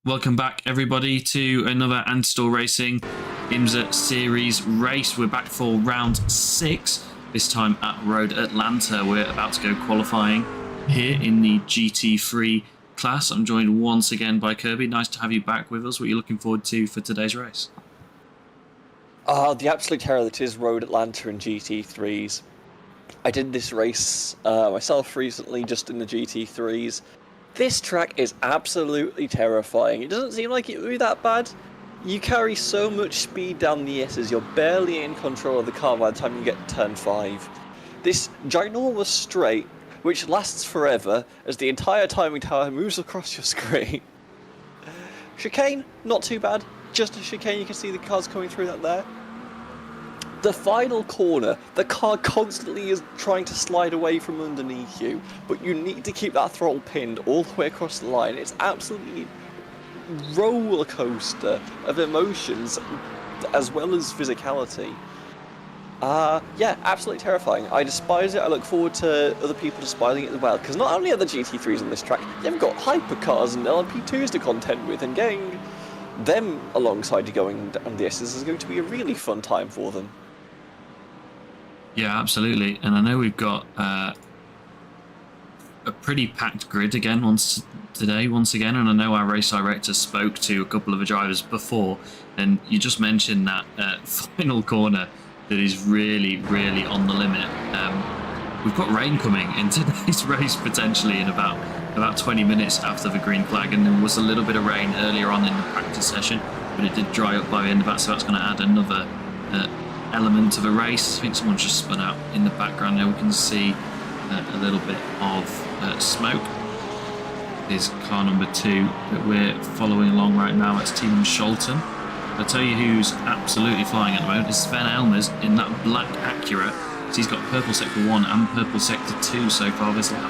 Welcome back, everybody, to another Anti-Store Racing IMSA Series race. We're back for round 6, this time at Road Atlanta. We're about to go qualifying here in the GT3 class. I'm joined once again by Kirby. Nice to have you back with us. What are you looking forward to for today's race? The absolute terror that is Road Atlanta and GT3s. I did this race myself recently, just in the GT3s. This track is absolutely terrifying. It doesn't seem like it would be that bad. You carry so much speed down the S's, you're barely in control of the car by the time you get to turn 5. This ginormous straight, which lasts forever, as the entire timing tower moves across your screen. Chicane, not too bad. Just a chicane, you can see the cars coming through that there. The final corner, the car constantly is trying to slide away from underneath you, but you need to keep that throttle pinned all the way across the line. It's absolutely roller coaster of emotions as well as physicality. Yeah, absolutely terrifying. I despise it. I look forward to other people despising it as well, because not only are the GT3s on this track, you've got hypercars and LMP2s to contend with, and getting them alongside you going down the S's is going to be a really fun time for them. Yeah, absolutely. And I know we've got a pretty packed grid again once again. And I know our race director spoke to a couple of the drivers before, and you just mentioned that final corner that is really, really on the limit. We've got rain coming in today's race potentially in about 20 minutes after the green flag, and there was a little bit of rain earlier on in the practice session, but it did dry up by the end of that, so that's going to add another element to the race. I think someone's just spun out in the background there. We can see a little bit of smoke. Is car number 2 that we're following along right now. It's Team Scholten. I'll tell you who's absolutely flying at the moment is Sven Elmers in that black Acura. So he's got purple sector 1 and purple sector 2 so far this lap.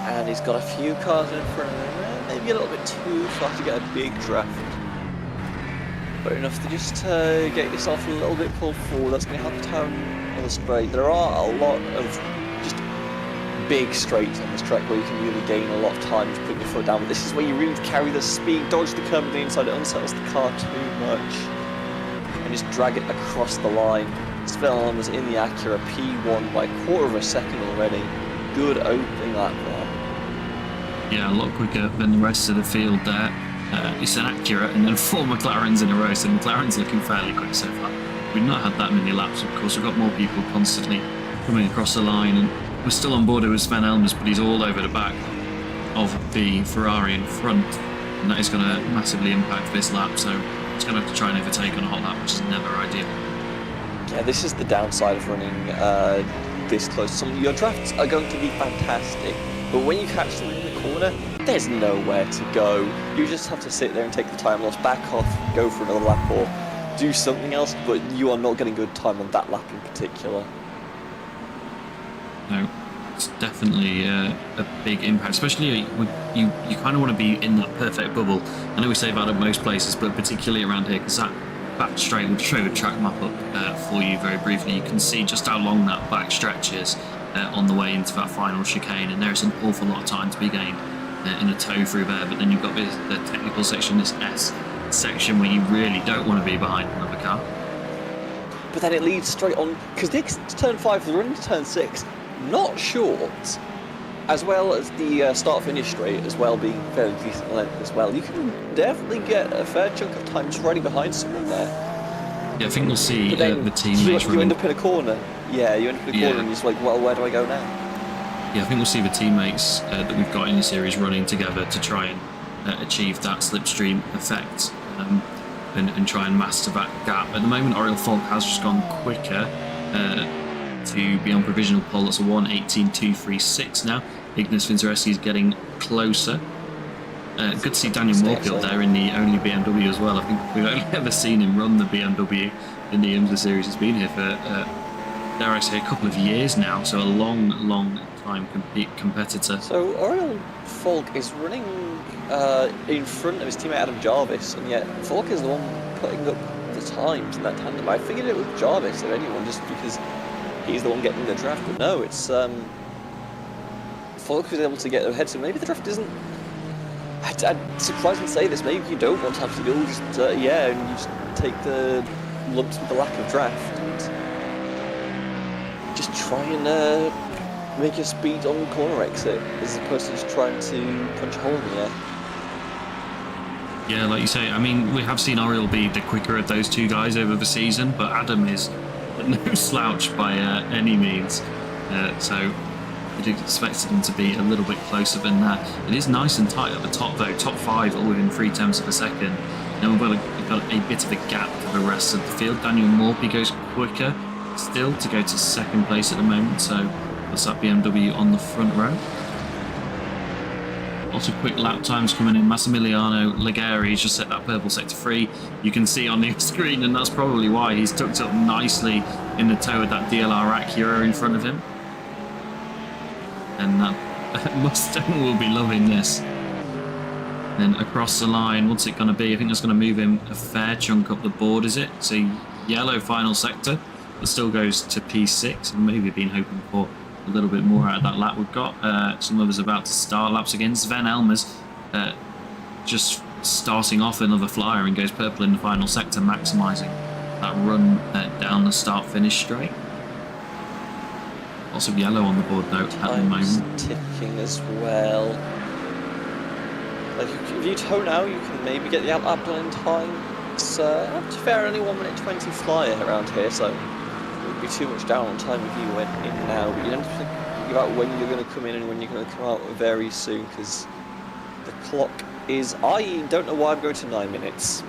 And he's got a few cars in front of him, maybe a little bit too far to get a big draft. But enough to just get yourself a little bit pulled forward. That's going to help the town on the straight. There are a lot of just big straights on this track where you can really gain a lot of time just putting your foot down. But this is where you really carry the speed, dodge the curb on the inside, it unsettles the car too much, and just drag it across the line. Sven was in the Acura P1 by a quarter of a second already. Good opening lap there. Yeah, a lot quicker than the rest of the field there. It's an Acura and then 4 McLarens in a row, so McLaren's looking fairly quick so far. We've not had that many laps, of course. We've got more people constantly coming across the line, and we're still on board with Sven Elmers, but he's all over the back of the Ferrari in front, and that is going to massively impact this lap, so it's going to have to try and overtake on a hot lap, which is never ideal. Yeah, this is the downside of running this close. Your drafts are going to be fantastic, but when you catch them in the corner, there's nowhere to go. You just have to sit there and take the time loss, back off, go for another lap or do something else, but you are not getting good time on that lap in particular. No, it's definitely a big impact, especially when you kind of want to be in that perfect bubble. I know we say that at most places, but particularly around here, because that back straight will show the track map up for you very briefly. You can see just how long that back stretch is on the way into that final chicane, and there's an awful lot of time to be gained in a tow through there. But then you've got the technical section, this S section, where you really don't want to be behind another car. But then it leads straight on, because next to turn 5, the run to turn 6, not short, as well as the start-finish straight as well being fairly decent length as well. You can definitely get a fair chunk of time just riding behind someone there. Yeah, I think we'll see the teammates you end up in a corner. Yeah, you end up in a corner and you're just like, well, where do I go now? Yeah, I think we'll see the teammates that we've got in the series running together to try and achieve that slipstream effect and try and master that gap. At the moment, Oriel Falk has just gone quicker to be on provisional pole. That's a 1:18.236 now. Ignas Vincereschi is getting closer. Good to see Daniel Moorfield there in the only BMW as well. I think we've only ever seen him run the BMW in the IMSA series. He's been here for, dare I say, a couple of years now, so a long time competitor. So Oriel Falk is running in front of his teammate Adam Jarvis, and yet Falk is the one putting up the times in that tandem. I figured it was Jarvis, if anyone, just because he's the one getting the draft, but no, it's Falk was able to get ahead, so maybe the draft isn't... I'd surprised to say this, maybe you don't want to have to go, just, yeah, and you just take the lumps with the lack of draft, and just try and make your speed on corner exit, as opposed to just trying to punch a hole in the air. Yeah, like you say, I mean, we have seen Oriel be the quicker of those two guys over the season, but Adam is no slouch by any means. So you'd expect him to be a little bit closer than that. It is nice and tight at the top, though. Top 5 all within 3/10 of a second. Then we've got a bit of a gap for the rest of the field. Daniel Morphy goes quicker still to go to second place at the moment, so that's that BMW on the front row. Lots of quick lap times coming in. Massimiliano Legari just set that purple sector free. You can see on the screen, and that's probably why he's tucked up nicely in the toe of that DLR Acura in front of him. And that Mustang will be loving this. Then across the line, what's it going to be? I think that's going to move him a fair chunk up the board, is it? It's a yellow final sector, but still goes to P6, and maybe been hoping for a little bit more out of that lap. We've got some others about to start laps again. Sven Elmers just starting off another flyer and goes purple in the final sector, maximising that run down the start-finish straight. Lots of yellow on the board though at the moment. Ticking as well. Like if you toe now, you can maybe get the lap done in time. It's to be fair, only 1:20 flyer around here, so be too much down on time if you went in now, but you don't have to think about when you're going to come in and when you're going to come out very soon, because the clock is... I don't know why I'm going to 9 minutes.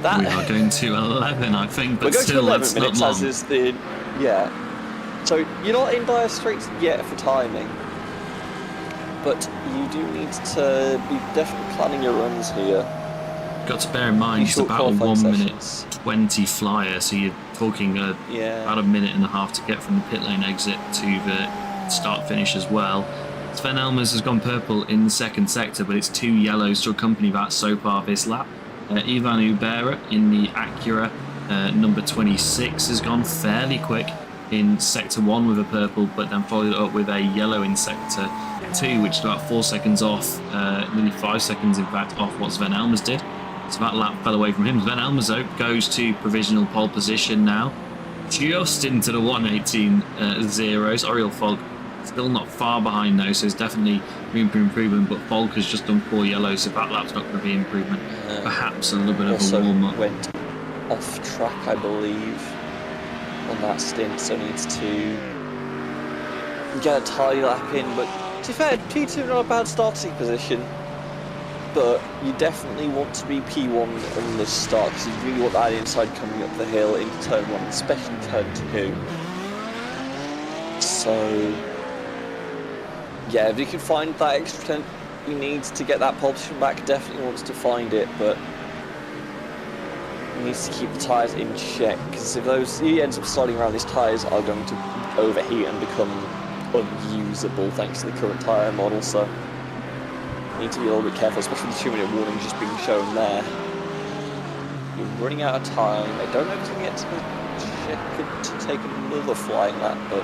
That we are going to 11, I think, but we're going still, to 11 that's minutes, not long. as is the... Yeah. So you're not in dire straits yet for timing, but you do need to be definitely planning your runs here. Got to bear in mind it's about a 1:20 flyer, so you're talking about a minute and a half to get from the pit lane exit to the start finish as well. Sven Elmers has gone purple in the second sector, but it's 2 yellows to accompany that so far this lap. Ivan Ubera in the Acura number 26 has gone fairly quick in sector 1 with a purple, but then followed up with a yellow in sector 2, which is about 4 seconds off, nearly 5 seconds in fact off what Sven Elmers did. So that lap fell away from him. Sven Elmers though goes to provisional pole position now, just into the 1:18 zeros. Oriel Falk still not far behind though, so there's definitely room for improvement, but Falk has just done 4 yellows, so that lap's not going to be improvement. Perhaps a little bit of a warm-up. Went off track, I believe, on that stint, so needs to get a tie lap in, but to be fair, P2 not a bad starting position. But you definitely want to be P1 on this start, because you really want that inside coming up the hill into turn 1, especially turn 2. So, yeah, if you can find that extra 10 you need to get that pole position back, definitely wants to find it, but he needs to keep the tyres in check, because if he ends up sliding around, these tyres are going to overheat and become unusable thanks to the current tyre model, so need to be a little bit careful, especially with the 2-minute warning just being shown there. You're running out of time. I don't know if he's going to get to take another flying lap, but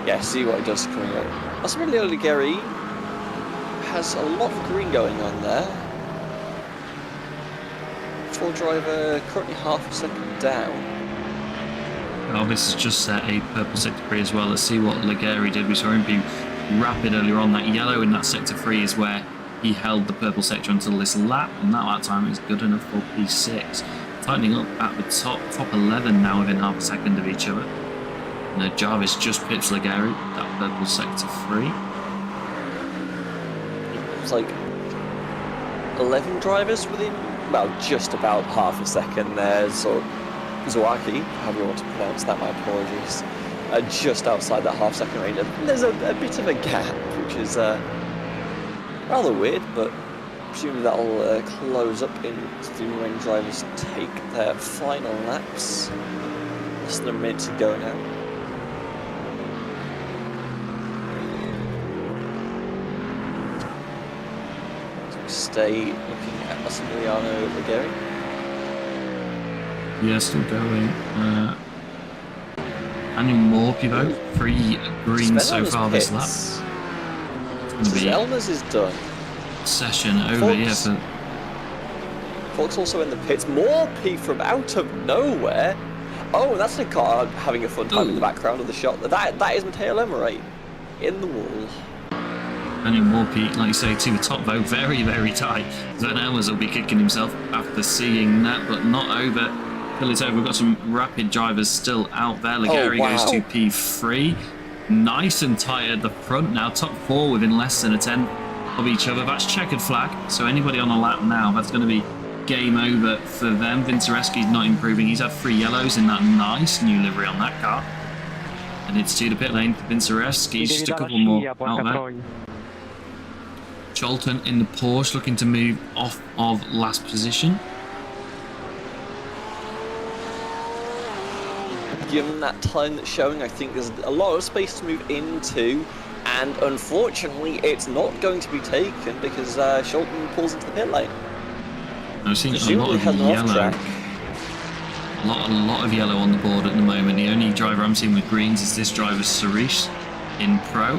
yeah, see what he does coming up. Massimiliano Legari has a lot of green going on there. Full driver currently half a second down. Oh, this has just set a purple sector 3 as well. Let's see what Legari did. We saw him be rapid earlier on. That yellow in that sector 3 is where he held the purple sector until this lap, and that lap time is good enough for P6. Tightening up at the top 11 now within half a second of each other. And Jarvis just pips Legari, that purple sector 3. It's like 11 drivers within, well, just about half a second there. So Zawaki, however you want to pronounce that, my apologies. Just outside that half-second range. There's a bit of a gap, which is rather weird, but presumably that'll close up into when drivers take their final laps. Less than a minute to go now. So we stay looking at Massimiliano Legari. Yeah, still going. Daniel Moore pivot, 3 green so Sven far this lap. pits. It's going to be Elmer's is done. session over here for... Fox also in the pits. More P from out of nowhere. Oh, that's the car having a fun time in the background of the shot. That is Matteo Lemeray in the wall. Daniel Moore, like you say, to the top though, very, very tight. Sven Elmers will be kicking himself after seeing that, but not over. Till it's over. We've got some rapid drivers still out there. Ligari goes to P3. Nice and tight at the front now. Top 4 within less than a 10 of each other. That's checkered flag. So anybody on a lap now, that's going to be game over for them. Vincereschi's not improving. He's had 3 yellows in that nice new livery on that car. And it's to the pit lane for Vincereschi. Just a couple more out there. Cholton in the Porsche looking to move off of last position. Given that time that's showing, I think there's a lot of space to move into, and unfortunately it's not going to be taken because Cholton pulls into the pit lane. I've seen a lot of yellow. A lot of yellow on the board at the moment. The only driver I'm seeing with greens is this driver, Sarish, in Pro.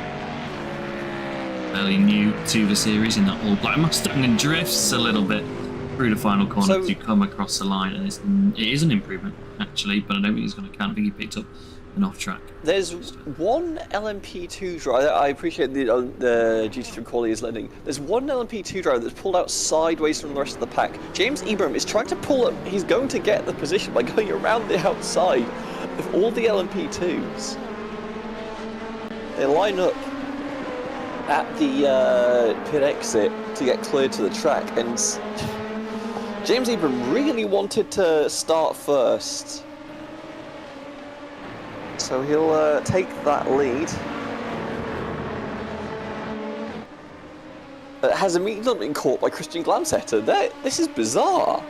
Fairly new to the series in that all-black Mustang, and drifts a little bit through the final corner to come across the line, and it is an improvement actually, but I don't think he's going to count. I think he picked up an off track. There's one LMP2 driver. I appreciate the GT3 quality is letting. There's one LMP2 driver that's pulled out sideways from the rest of the pack. James Ebram is trying to pull up. He's going to get the position by going around the outside of all the LMP2s. They line up at the pit exit to get cleared to the track, and James Ebram really wanted to start first, so he'll take that lead. Has immediately been caught by Christian Glansetter. This is bizarre.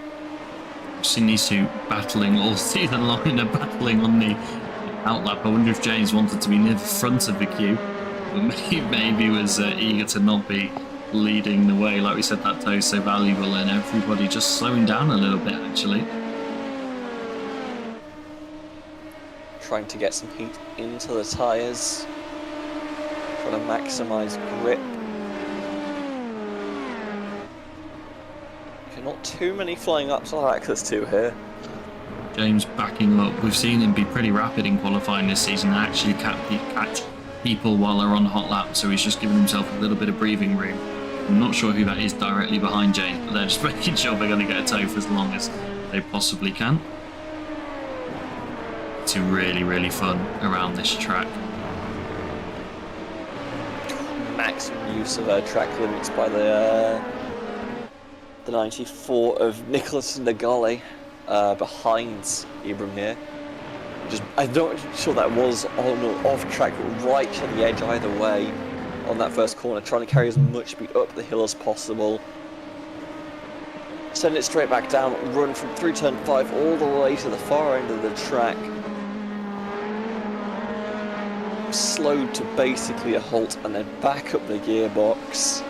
I've seen these two battling all season long, and they're battling on the outlap. I wonder if James wanted to be near the front of the queue, but maybe was eager to not be leading the way. Like we said, that toe is so valuable, and everybody just slowing down a little bit actually. Trying to get some heat into the tyres, trying to maximise grip. Not too many flying ups I'll have access to here. James backing up. We've seen him be pretty rapid in qualifying this season and actually catch people while they're on hot laps, so he's just giving himself a little bit of breathing room. I'm not sure who that is directly behind James, but they're just making sure they're going to get a tow for as long as they possibly can. It's really, really fun around this track. Maximum use of track limits by the 94 of Nicholas Nagale behind Ibram here. I'm not sure that was on or off track, but right to the edge either way on that first corner, trying to carry as much speed up the hill as possible. Send it straight back down, run from through turn 5 all the way to the far end of the track. Slowed to basically a halt and then back up the gearbox.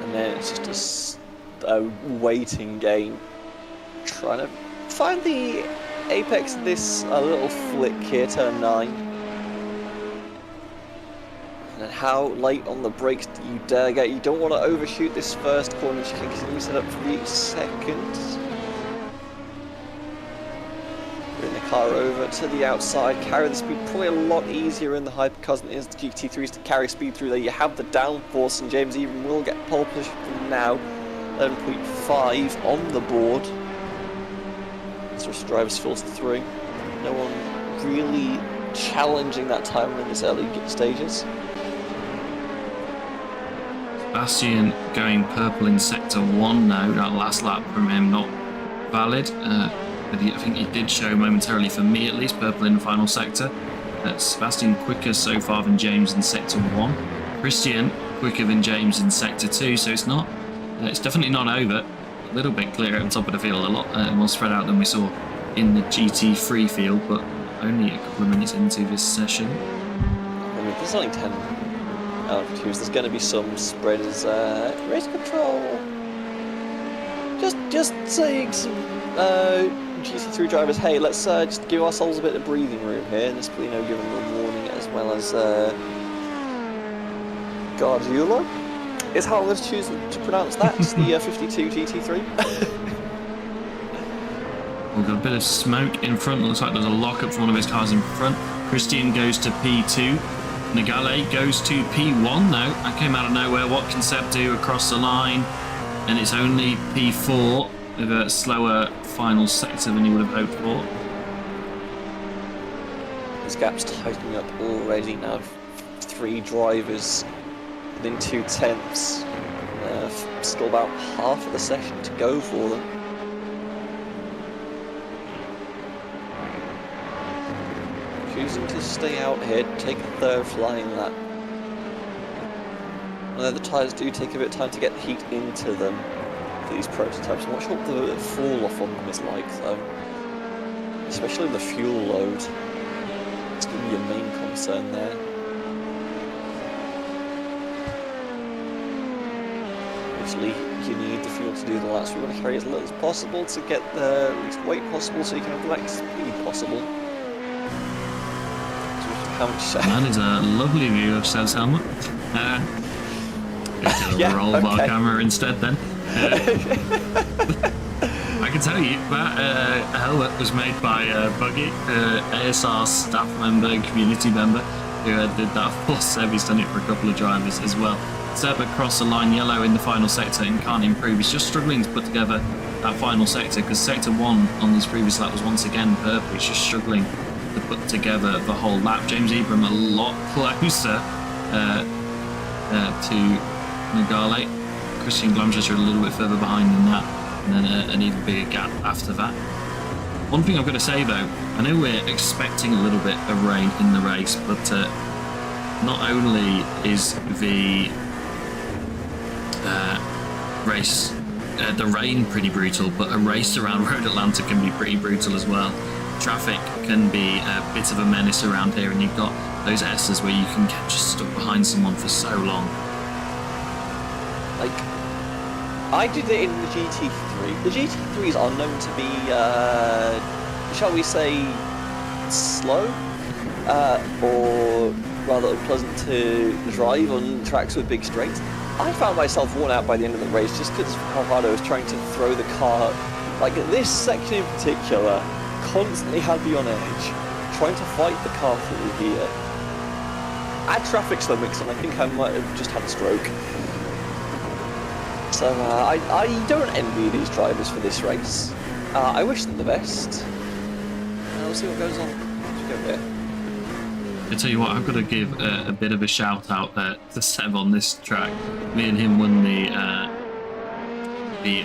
And then it's just a waiting game. Trying to find the apex of this little flick here, turn 9. And then how late on the brakes do you dare get? You don't want to overshoot this first corner, you can continue set up for the second. Bring the car over to the outside, carry the speed, probably a lot easier in the hypercars than it is the GT3s to carry speed through there. You have the downforce, and James even will get pole position from now. 11.5 on the board. So drivers filter through. No one really challenging that time in this early stages. Sebastian going purple in sector 1 now. That last lap from him not valid. But I think he did show momentarily, for me at least, purple in the final sector. Sebastian quicker so far than James in sector 1. Christian quicker than James in sector 2, so it's definitely not over. A little bit clearer at the top of the field, a lot more spread out than we saw in the GT3 field, but only a couple of minutes into this session. I mean, there's only 10 LMP2s, there's going to be some spread as race control. Just saying some GT3 drivers, hey, let's just give ourselves a bit of breathing room here, and just, give them a warning as well as Guardiola is how I was choosing to pronounce that, the 52 GT3. We've got a bit of smoke in front. Looks like there's a lockup for one of his cars in front. Christian goes to P2. Nagale goes to P1 now. That came out of nowhere. What can Seb do across the line? And it's only P4 with a slower final sector than he would have hoped for. This gap's tightening up already now. 3 drivers within 2 tenths. Still about half of the session to go for them. Choosing to stay out here, take a third flying lap. Although the tyres do take a bit of time to get heat into them for these prototypes. I'm not sure what the fall off on them is like though. Especially the fuel load. It's going to be your main concern there. Obviously you need the fuel to do the laps. We want to carry as little as possible to get the least weight possible so you can have the max speed possible. That is a lovely view of Seb's helmet. Yeah, roll of our camera instead then. I can tell you that helmet was made by Buggy, ASR staff member and community member who did that for Seb. He's done it for a couple of drivers as well. Seb across the line yellow in the final sector and can't improve. He's just struggling to put together that final sector because sector 1 on this previous lap was once again purple. He's just struggling to put together the whole lap. James Ebram a lot closer to Nagale. Christian Glamshaw are a little bit further behind than that, and then an even bigger gap after that. One thing I've got to say though, I know we're expecting a little bit of rain in the race, but not only is the race, the rain pretty brutal, but a race around Road Atlanta can be pretty brutal as well. Traffic can be a bit of a menace around here, and you've got those S's where you can get just stuck behind someone for so long. Like, I did it in the GT3. The GT3s are known to be, shall we say, slow, or rather unpleasant to drive on tracks with big straights. I found myself worn out by the end of the race just because of how hard I was trying to throw the car. Like, this section in particular constantly had me on edge, trying to fight the car through here. Add traffic to the mix and I think I might have just had a stroke. So I don't envy these drivers for this race. I wish them the best. We'll see what goes on as we go here. I tell you what, I've got to give a bit of a shout out to Seb on this track. Me and him won the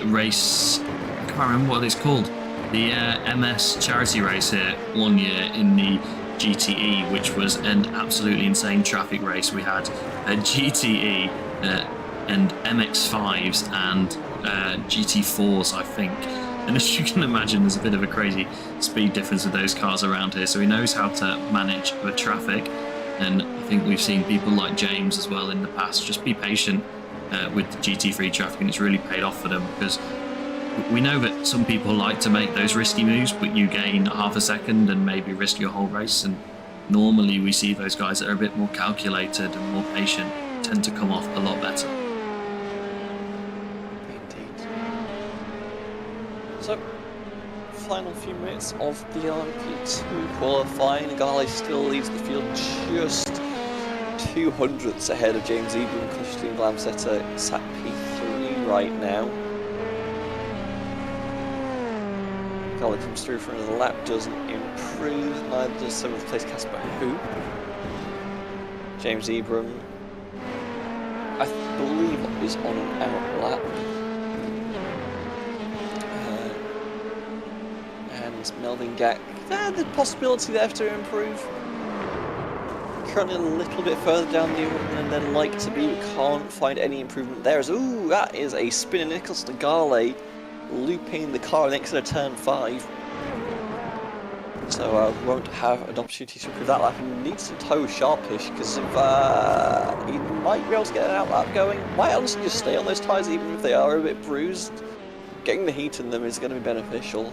race, I can't remember what it's called, the MS charity race here one year in the GTE, which was an absolutely insane traffic race. We had a GTE and MX-5s and GT4s, I think. And as you can imagine, there's a bit of a crazy speed difference with those cars around here. So he knows how to manage the traffic. And I think we've seen people like James as well in the past just be patient with the GT3 traffic, and it's really paid off for them, because we know that some people like to make those risky moves, but you gain half a second and maybe risk your whole race. And normally we see those guys that are a bit more calculated and more patient tend to come off a lot better. So, final few minutes of the LMP2 qualifying. Nagale still leads the field just 200ths ahead of James Ebram. Christian Glamsetter is at P3 right now. Nagale comes through for another lap, doesn't improve, neither does 7th place Casper Hu. James Ebram, I believe, is on an out lap. Melvin Gack, the possibility there to improve. Currently a little bit further down the order than they'd like to be. We can't find any improvement there. Ooh, that is a spinner Nicholas Nagale looping the car next to turn 5. So won't have an opportunity to improve that lap. He needs to toe sharpish because of he might be able to get an out lap going. Might honestly just stay on those tyres even if they are a bit bruised. getting the heat in them is going to be beneficial.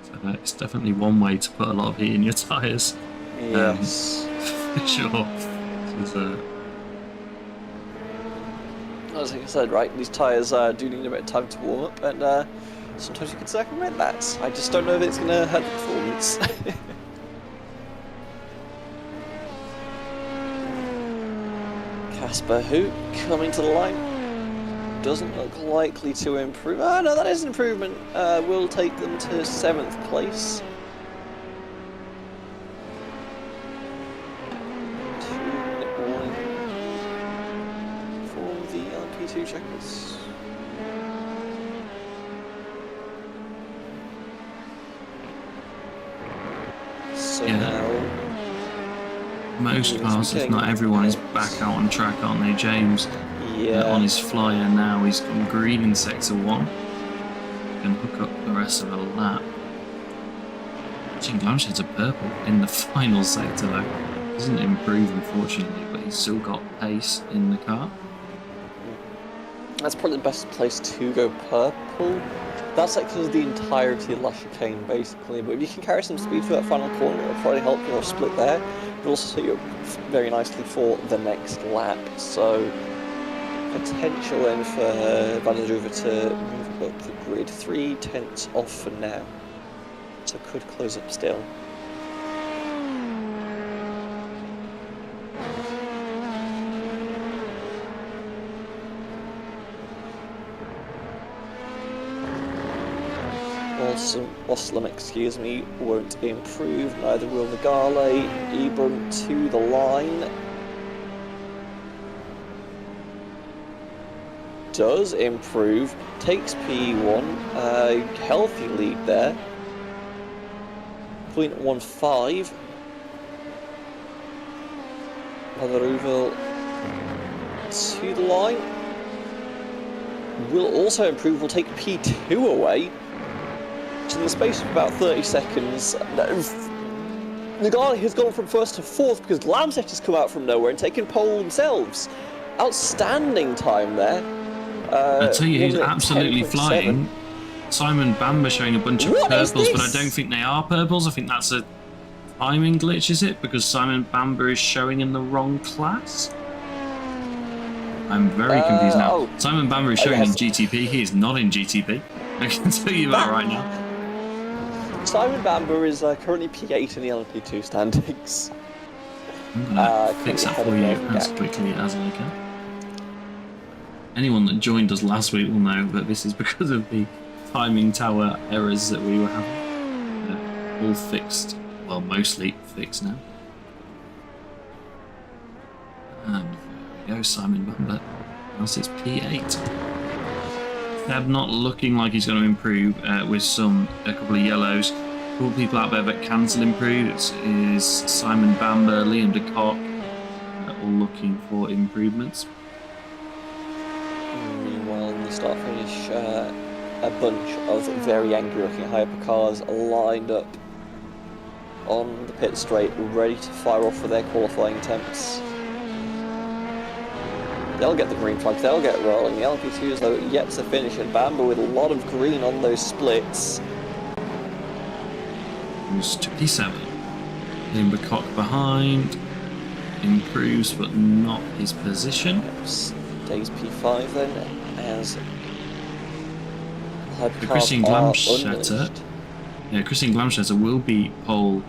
So it's definitely one way to put a lot of heat in your tyres. Yes. For sure. As I said, right, these tyres do need a bit of time to warm up, and sometimes you can circumvent that. I just don't know if it's going to hurt the performance. Casper Hook coming to the line. Doesn't look likely to improve. Oh no, that is an improvement. Will take them to 7th place. 2-minute warning for the LP2 checkers. So now most cars, if not everyone, is back out on track, aren't they, James? Yeah. On his flyer now, he's gone green in sector 1. Can hook up the rest of the lap. Glamshed's a purple in the final sector though. Doesn't improve unfortunately, but he's still got pace in the car. That's probably the best place to go purple. That sector is the entirety of La Chicane basically, but if you can carry some speed for that final corner, it'll probably help your split there. It'll also set you up very nicely for the next lap. So potential then for Van der Druva to move up the grid 3/10 off for now. So could close up still. Oslam, excuse me, won't improve, neither will Nagale. Ebram to the line. Does improve, takes P1, healthy lead there. 0.15. Motheruville to the line. Will also improve, will take P2 away. In the space of about 30 seconds, Nagale has gone from 1st to 4th because Lamset has come out from nowhere and taken pole themselves. Outstanding time there. I tell you who's absolutely flying. Simon Bamber showing a bunch of purples, but I don't think they are purples. I think that's a timing glitch, is it? Because Simon Bamber is showing in the wrong class? I'm very confused now. Oh. Simon Bamber is showing in GTP. He is not in GTP. I can tell you that right now. Simon Bamber is currently P8 in the LP2 standings. I'm going to fix that for you as quickly as I can. Anyone that joined us last week will know that this is because of the timing tower errors that we were having. All fixed. Well, mostly fixed now. And there we go, Simon Bamber. Else it's P8. They're not looking like he's going to improve with a couple of yellows. Cool people out there that can still improve is Simon Bamber, Liam de Kock, all looking for improvements. Meanwhile, in the start finish, a bunch of very angry looking hypercars lined up on the pit straight, ready to fire off for their qualifying attempts. They'll get the green flag, they'll get rolling. The LP2s though yet to finish, and Bamber with a lot of green on those splits. Moves to P7. Liam de Kock behind. Improves but not his position. Stays P5 then, as Christian Glamshatter. Yeah, Christian Glamshatter will be pole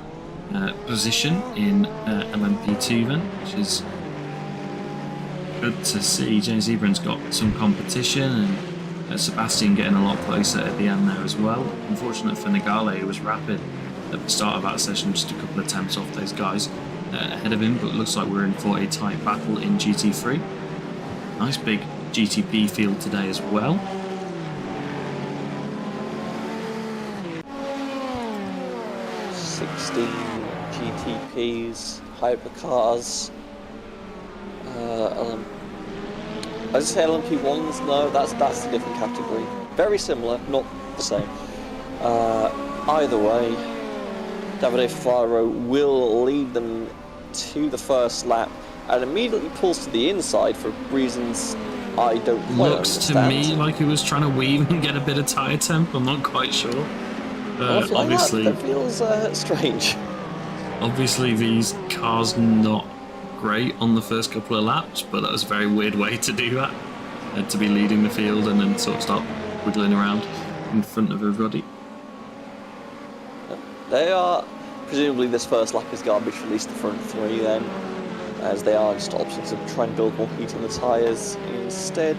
position in LMP2 then, which is good to see. James Ebron's got some competition, and Sebastian getting a lot closer at the end there as well. Unfortunate for Nagale, who was rapid at the start of that session, just a couple of attempts off those guys ahead of him, but it looks like we're in for a tight battle in GT3. Nice big GTP field today as well. GTPs, hypercars. I just say LMP1s. No, that's a different category. Very similar, not the same. Either way, Davide Faro will lead them to the first lap and immediately pulls to the inside for reasons I don't quite Looks to understand. me like he was trying to weave and get a bit of tyre temp. I'm not quite sure. Well, if you like Obviously, that feels strange. obviously these cars not great on the first couple of laps, but that was a very weird way to do that. To be leading the field and then sort of start wiggling around in front of everybody. They are, presumably this first lap is garbage for at least the front three then, as they are just opting to try and build more heat on the tyres instead.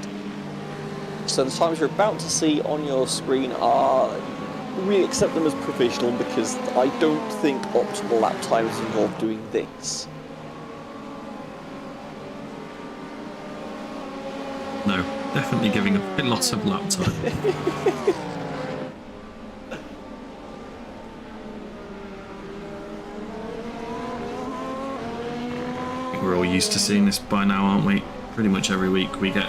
So the times you're about to see on your screen are, we accept them as provisional because I don't think optimal lap times involve doing this. No, definitely giving a lot of lap time. We're all used to seeing this by now, aren't we? Pretty much every week we get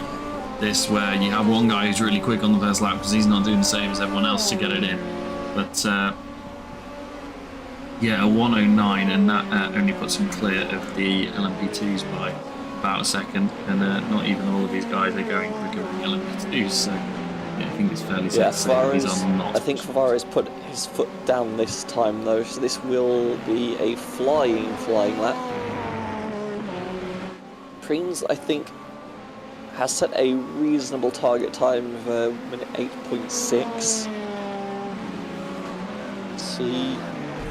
this where you have one guy who's really quick on the first lap because he's not doing the same as everyone else to get it in. But yeah, a 109, and that only puts him clear of the LMP2s by about a second, and not even all of these guys are going quicker than the LMP2s, so yeah, I think it's fairly safe to say these are not. I think Favara's put his foot down this time though, so this will be a flying lap. Preens, I think, has set a reasonable target time of a minute 8.6. See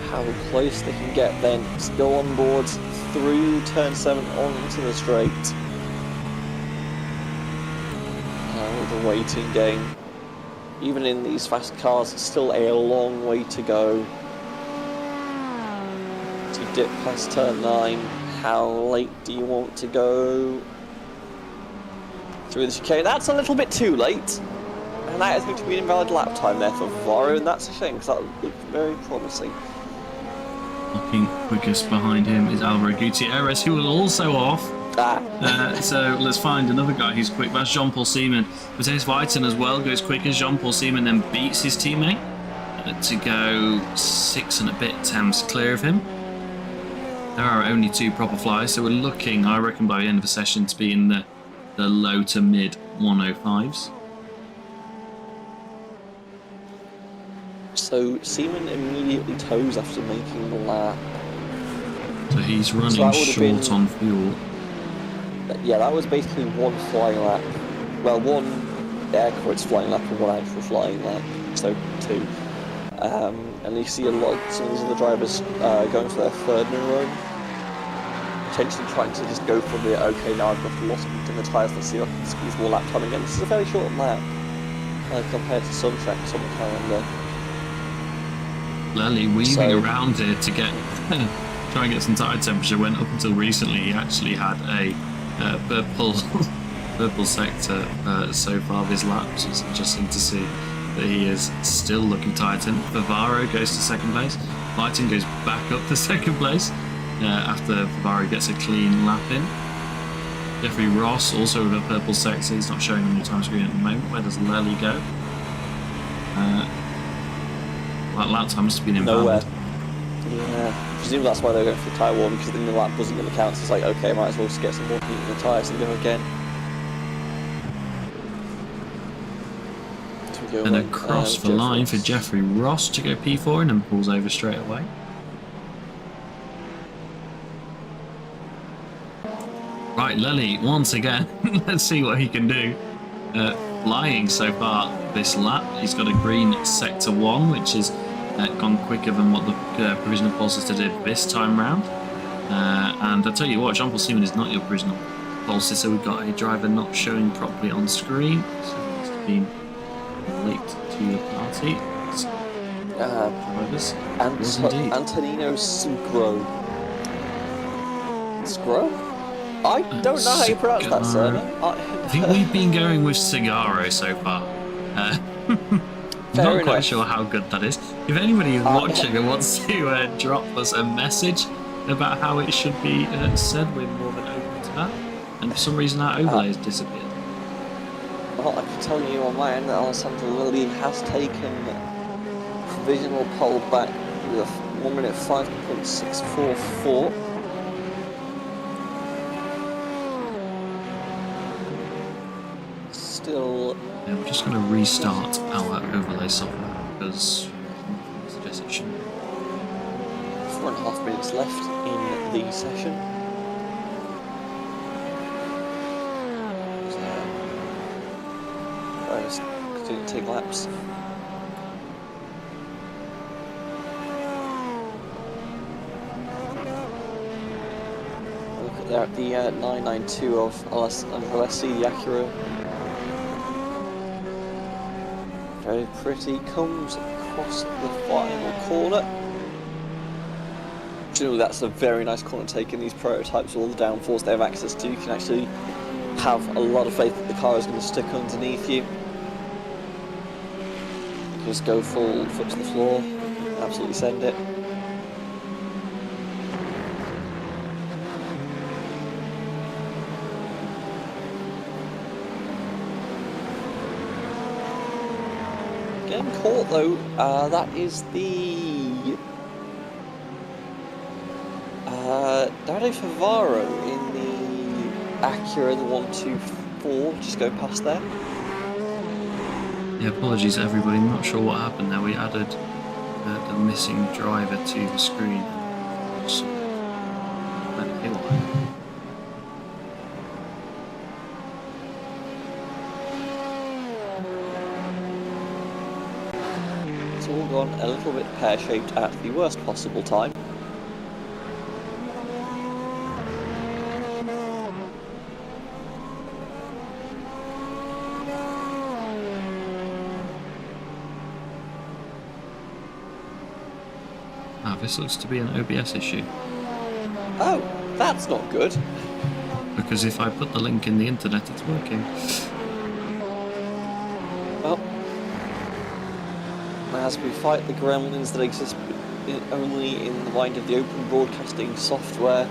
how close they can get then. Just go on board through turn 7 onto the straight. The waiting game. Even in these fast cars, it's still a long way to go. To dip past turn 9. How late do you want to go through the chicane? That's a little bit too late. And that is going to be an invalid lap time there for Varo, and that's a shame because that looked very promising. Looking quickest behind him is Alvaro Gutierrez, who will also off. So let's find another guy who's quick. That's Jean-Paul Seaman. Matthias Weiten as well goes quick as Jean-Paul Seaman, then beats his teammate to go 6 and a bit tenths clear of him. There are only 2 proper flyers, so we're looking, I reckon, by the end of the session to be in the low to mid 105s. So Seaman immediately toes after making the lap. So he's running short on fuel. Yeah, that was basically one flying lap. Well, one air quotes flying lap and one actual flying lap. So 2. And you see some of these other drivers going for their third in a row. Potentially trying to just go for the, okay, now I've got a lot of heat in the tyres, let's see if I can squeeze more lap time again. This is a fairly short lap compared to some tracks on the calendar. Lely weaving around here to get try and get some tyre temperature, when up until recently he actually had a purple sector so far this lap, so it's interesting to see that he is still looking tyre temp. Favaro goes to second place. Lighting goes back up to second place after Favaro gets a clean lap in. Jeffrey Ross also with a purple sector. He's not showing on your time screen at the moment. Where does Lely go? That lap time must have been invalid. Nowhere. Yeah, I presume that's why they're going for the tyre warm, because then the lap wasn't going to count. So it's like, okay, might as well just get some more heat in the tyres and go again. And across the line for Jeffrey Ross to go P4 and then pulls over straight away. Right, Lely, once again, let's see what he can do. Flying so far this lap. He's got a green sector 1, which has gone quicker than what the provisional pole sister did this time round. And I tell you what, Jean-Paul Seaman is not your provisional pole sister. We've got a driver not showing properly on screen, so he must have been late to the party. Antonino Sugro. Scro? I don't know how you pronounce that surname. I think we've been going with Cigaro so far. Not quite sure how good that is. If anybody is watching and wants to drop us a message about how it should be said, we're more than open to that. And for some reason our overlay has disappeared. Well, I can tell you on my end that Alessandro Lilly has taken provisional pole back with a 1 minute 5.644. still... Yeah, we're just going to restart our overlay software because I suggest it shouldn't. 4.5 minutes left in the session. I was continuing to take laps. Look at that, the 992 of LSC, the Acura. Very pretty, comes across the final corner. Generally, that's a very nice corner take in these prototypes. All the downforce they have access to, you can actually have a lot of faith that the car is going to stick underneath you. You just go full foot to the floor, absolutely send it. Getting caught though, that is the Dado Favaro in the Acura, the 124, just go past there. Yeah, apologies everybody, I'm not sure what happened there. We added the missing driver to the screen. So, It's all gone a little bit pear-shaped at the worst possible time. This looks to be an OBS issue. Oh, that's not good. Because if I put the link in the internet, it's working. Well, as we fight the gremlins that exist only in the mind of the open broadcasting software,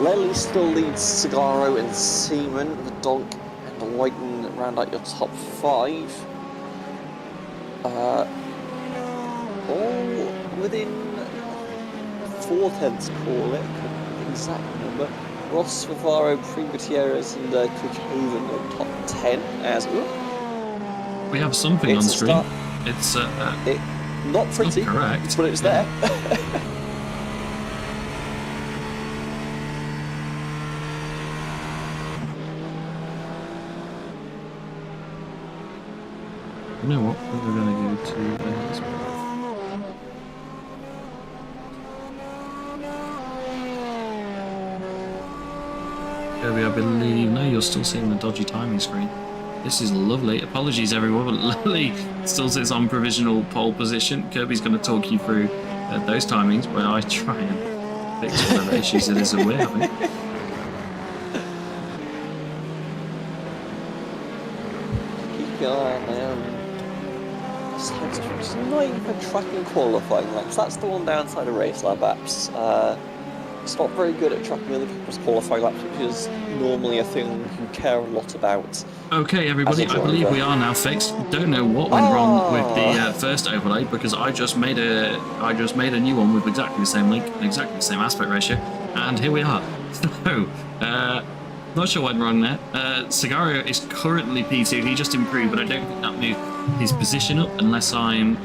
Lely still leads Cigaro and Seaman, the Donk and the Whiten round out your top 5. All within 4/10, call it, the exact number. Ross, Favaro, Primo Gutierrez and Kukoven are top 10 as well. We have something on screen. It's not pretty, not correct, but it's there. You know what? We're going to go to this one. Kirby, I believe. No, you're still seeing the dodgy timing screen. This is lovely. Apologies, everyone, but Lily still sits on provisional pole position. Kirby's going to talk you through those timings where I try and fix whatever issues it is that we're having. Keep your eye on it's not even for tracking qualifying laps. That's the one downside of Race Lab apps. It's not very good at tracking other people's qualifying laps, which is normally a thing you care a lot about. Okay, everybody, I believe we are now fixed. Don't know what went wrong with the first overlay because I just made a new one with exactly the same link and exactly the same aspect ratio, and here we are. So, not sure what went wrong there. Cigario is currently P2. He just improved, but I don't think that moved his position up unless I'm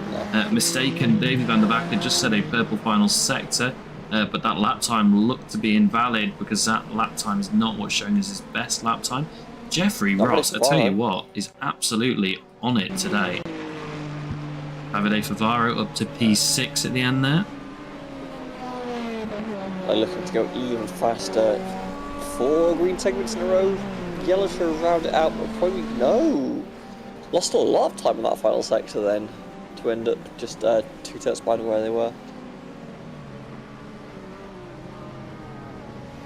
mistaken. Davey van der Back had just said a purple final sector. But that lap time looked to be invalid because that lap time is not what's showing as his best lap time. Jeffrey Ross, I tell you what, is absolutely on it today. Davide Favaro up to P6 at the end there. They're looking to go even faster. 4 green segments in a row. Yellow should round it out, but probably no. Lost a lot of time in that final sector then to end up just 2 turns behind where they were.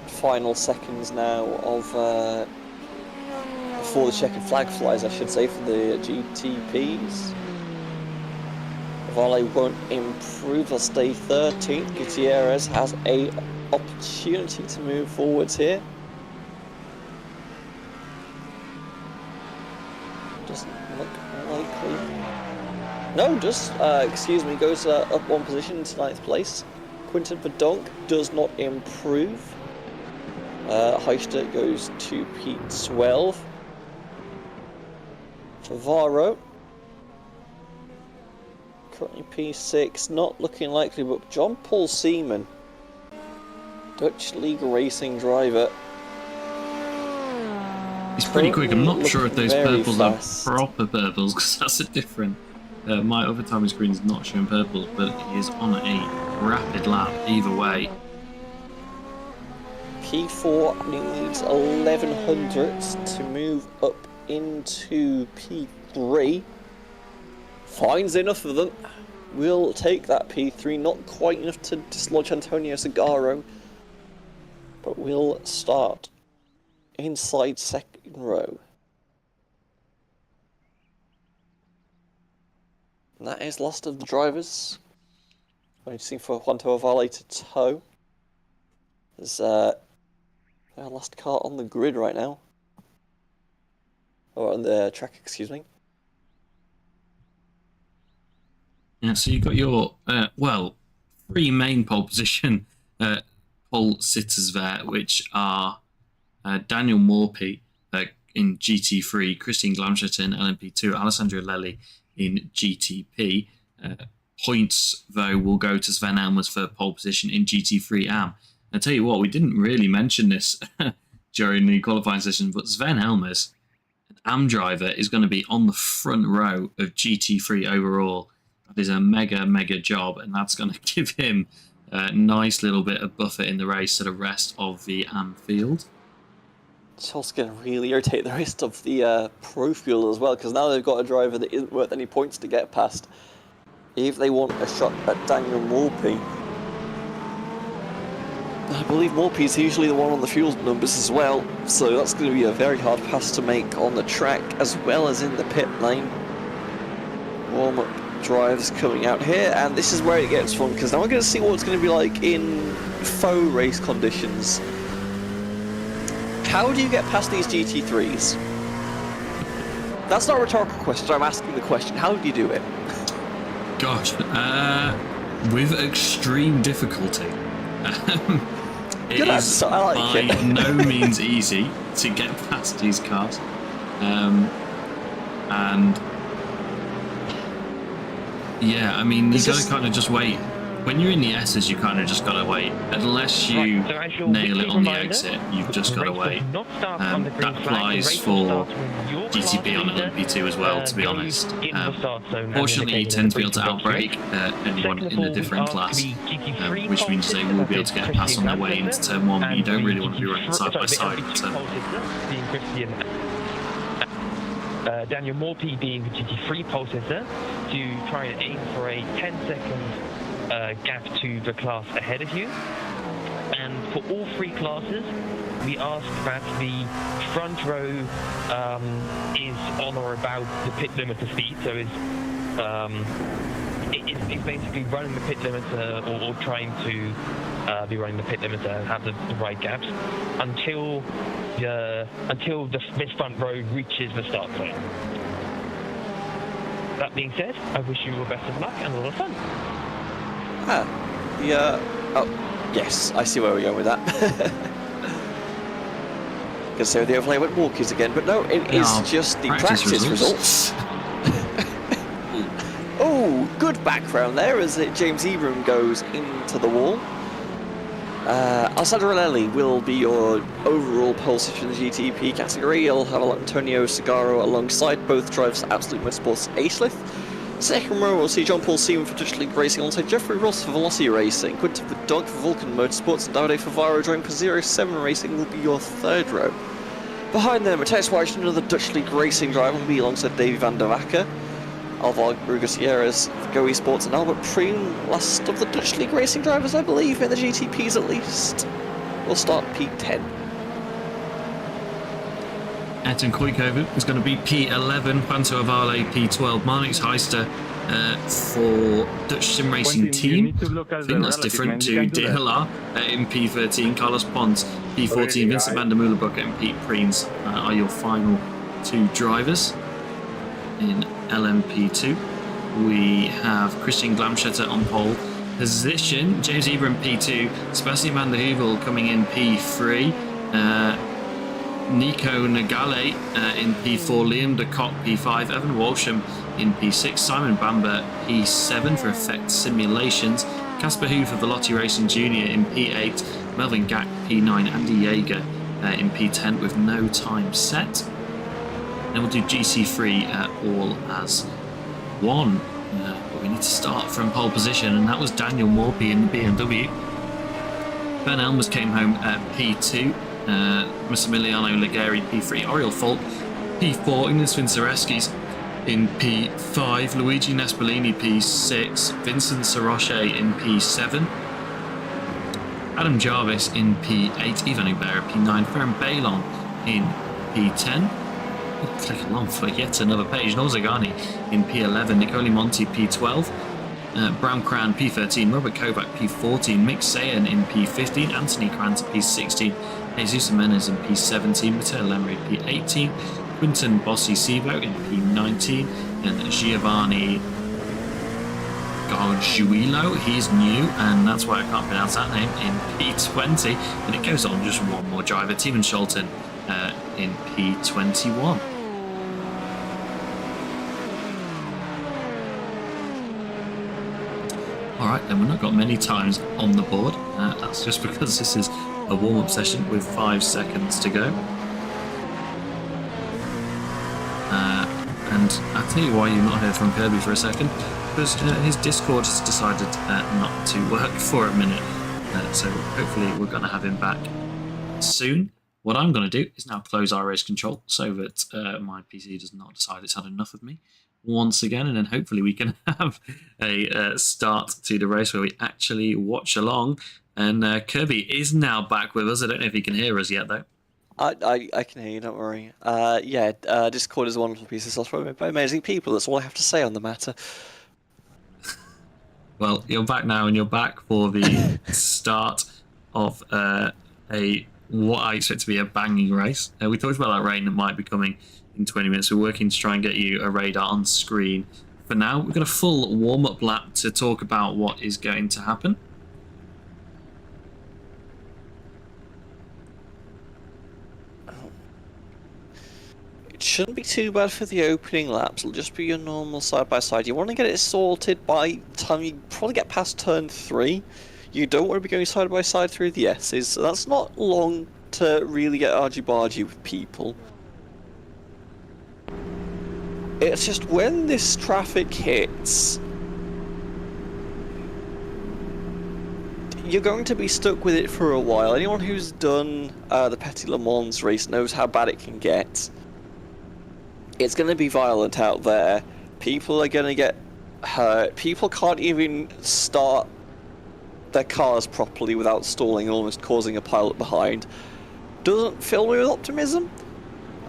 Final seconds now of before the checkered flag flies, I should say, for the GTPs. Vale won't improve, they'll stay 13th. Gutierrez has a opportunity to move forwards here. Doesn't look likely. No, just goes up 1 position to 9th place. Quinton Verdonk does not improve. Heister goes to P12. Favaro. Currently P6, not looking likely, but John Paul Seaman, Dutch League racing driver. He's pretty quick. I'm not sure if those purples fast. are proper purples, because that's a different... my other timing screen is not showing purples, but he is on a rapid lap either way. P4 needs 1100 to move up into P3. Finds enough of them. We'll take that P3. Not quite enough to dislodge Antonio Segaro, but we'll start inside second row. And that is last of the drivers. Waiting for Juan Vale to tow. There's our last car on the grid right now. Or on the track, excuse me. Yeah, so you've got your, three main pole position pole sitters there, which are Daniel Morphy in GT3, Christine Glamschatter in LMP2, Alessandro Lelli in GTP. Points, though, will go to Sven Elmers for pole position in GT3 AM. I tell you what, we didn't really mention this during the qualifying session, but Sven Elmers, an AM driver, is going to be on the front row of GT3 overall. That is a mega job, and that's going to give him a nice little bit of buffer in the race to the rest of the AM field. It's also going to really irritate the rest of the pro field as well, because now they've got a driver that isn't worth any points to get past. If they want a shot at Daniel Morphy, I believe Morphy's usually the one on the fuel numbers as well, so that's going to be a very hard pass to make on the track as well as in the pit lane. Warm-up drives coming out here, and this is where it gets fun, because now we're going to see what it's going to be like in faux race conditions. How do you get past these GT3s? That's not a rhetorical question, I'm asking the question. How do you do it? Gosh, with extreme difficulty. It Good is answer, I like by it. no means easy to get past these cars. And yeah, I mean, you gotta kind of just wait. When you're in the S's, you kind of just gotta wait. Unless you nail it on the exit, you've just gotta wait. That applies for GTP on LMP2 as well, to be honest. Fortunately, you tend to be able to outbrake anyone in a different class, which means they will be able to get a pass on their way into turn 1, but you don't really want to be running side by side. Daniel Morphy being the GT3 pole sitter to try and aim for a 10-second gap to the class ahead of you. And for all three classes, we ask that the front row is on or about the pit limiter speed, so it's basically running the pit limiter or trying to be running the pit limiter and have the right gaps until this front row reaches the start zone. That being said, I wish you all the best of luck and a lot of fun. Oh, yes, I see where we're going with that. Because so the overlay went walkies again, but no, it is just the practice results. Oh, good background there as James Ebram goes into the wall. Alessandro Lelli will be your overall pole sitter in the GTP category. You'll have Antonio Segaro alongside both drivers at Absolute Motorsports Aislith. Second row, we'll see John Paul Seaman for Dutch League Racing alongside Jeffrey Ross for Velocity Racing. Quinton Verdonk for Vulcan Motorsports and Davide Favaro joining for 07 Racing will be your third row. Behind them, Matthias Weich, another Dutch League Racing driver, will be alongside Davy van der Wacker. Alvaro Gutierrez for Go Esports and Albert Preen, last of the Dutch League Racing drivers, I believe, in the GTPs at least. We'll start P10. Etten Kooijhoven is going to be P11, Panto Avale P12, Marnix Heister for Dutch Sim Racing Team. I think that's different to DLR in P13, Carlos Pons P14, Vincent van der Meulenbroek and Pete Preens are your final two drivers. In LMP2, we have Christian Glamschatter on pole position, James Ebram P2, Sebastian van der Heuvel coming in P3. Nico Nagale in P4, Liam de Kock P5, Evan Walsham in P6, Simon Bamber P7 for Effect Simulations, Casper Hu for Velotti Racing Jr. in P8, Melvin Gack P9, Andy Yeager in P10 with no time set. Then we'll do GC3 all as one. But we need to start from pole position, and that was Daniel Morphy in the BMW. Ben Elmers came home at P2, Massimiliano Legari P3, Oriel Falk P4, Ignis Vincereskis in P5, Luigi Nespolini P6, Vincent Saroche in P7, Adam Jarvis in P8, Ivan Ubera P9, Ferran Bailon in P10. Click along for yet another page. Norzagani in P11, Nicole Monti P12, Brown Cran P13, Robert Kovac P14, Mick Sayan in P15, Anthony Krantz P16, Jesus Jimenez in P17, Matteo Lemry P18, Quinton Bossi Sivo in P19, and Giovanni Gargiulo, he's new, and that's why I can't pronounce that name, in P20. And it goes on, just one more driver, Timon Scholten in P21. Alright, then we've not got many times on the board. That's just because this is a warm-up session with 5 seconds to go. And I'll tell you why you've not heard from Kirby for a second, because his Discord has decided not to work for a minute. So hopefully we're going to have him back soon. What I'm going to do is now close our race control so that my PC does not decide it's had enough of me once again, and then hopefully we can have a start to the race where we actually watch along. And Kirby is now back with us. I don't know if he can hear us yet, though. I can hear you, don't worry. Discord is a wonderful piece of software made by amazing people. That's all I have to say on the matter. Well, you're back now, and you're back for the start of what I expect to be a banging race. We talked about that rain that might be coming in 20 minutes. We're working to try and get you a radar on screen. For now, we've got a full warm-up lap to talk about what is going to happen. It shouldn't be too bad for the opening laps. It'll just be your normal side-by-side. You want to get it sorted by the time you probably get past turn 3. You don't want to be going side-by-side through the S's. So that's not long to really get argy-bargy with people. It's just when this traffic hits, you're going to be stuck with it for a while. Anyone who's done the Petit Le Mans race knows how bad it can get. It's going to be violent out there. People are going to get hurt. People can't even start their cars properly without stalling and almost causing a pileup behind. Doesn't fill me with optimism,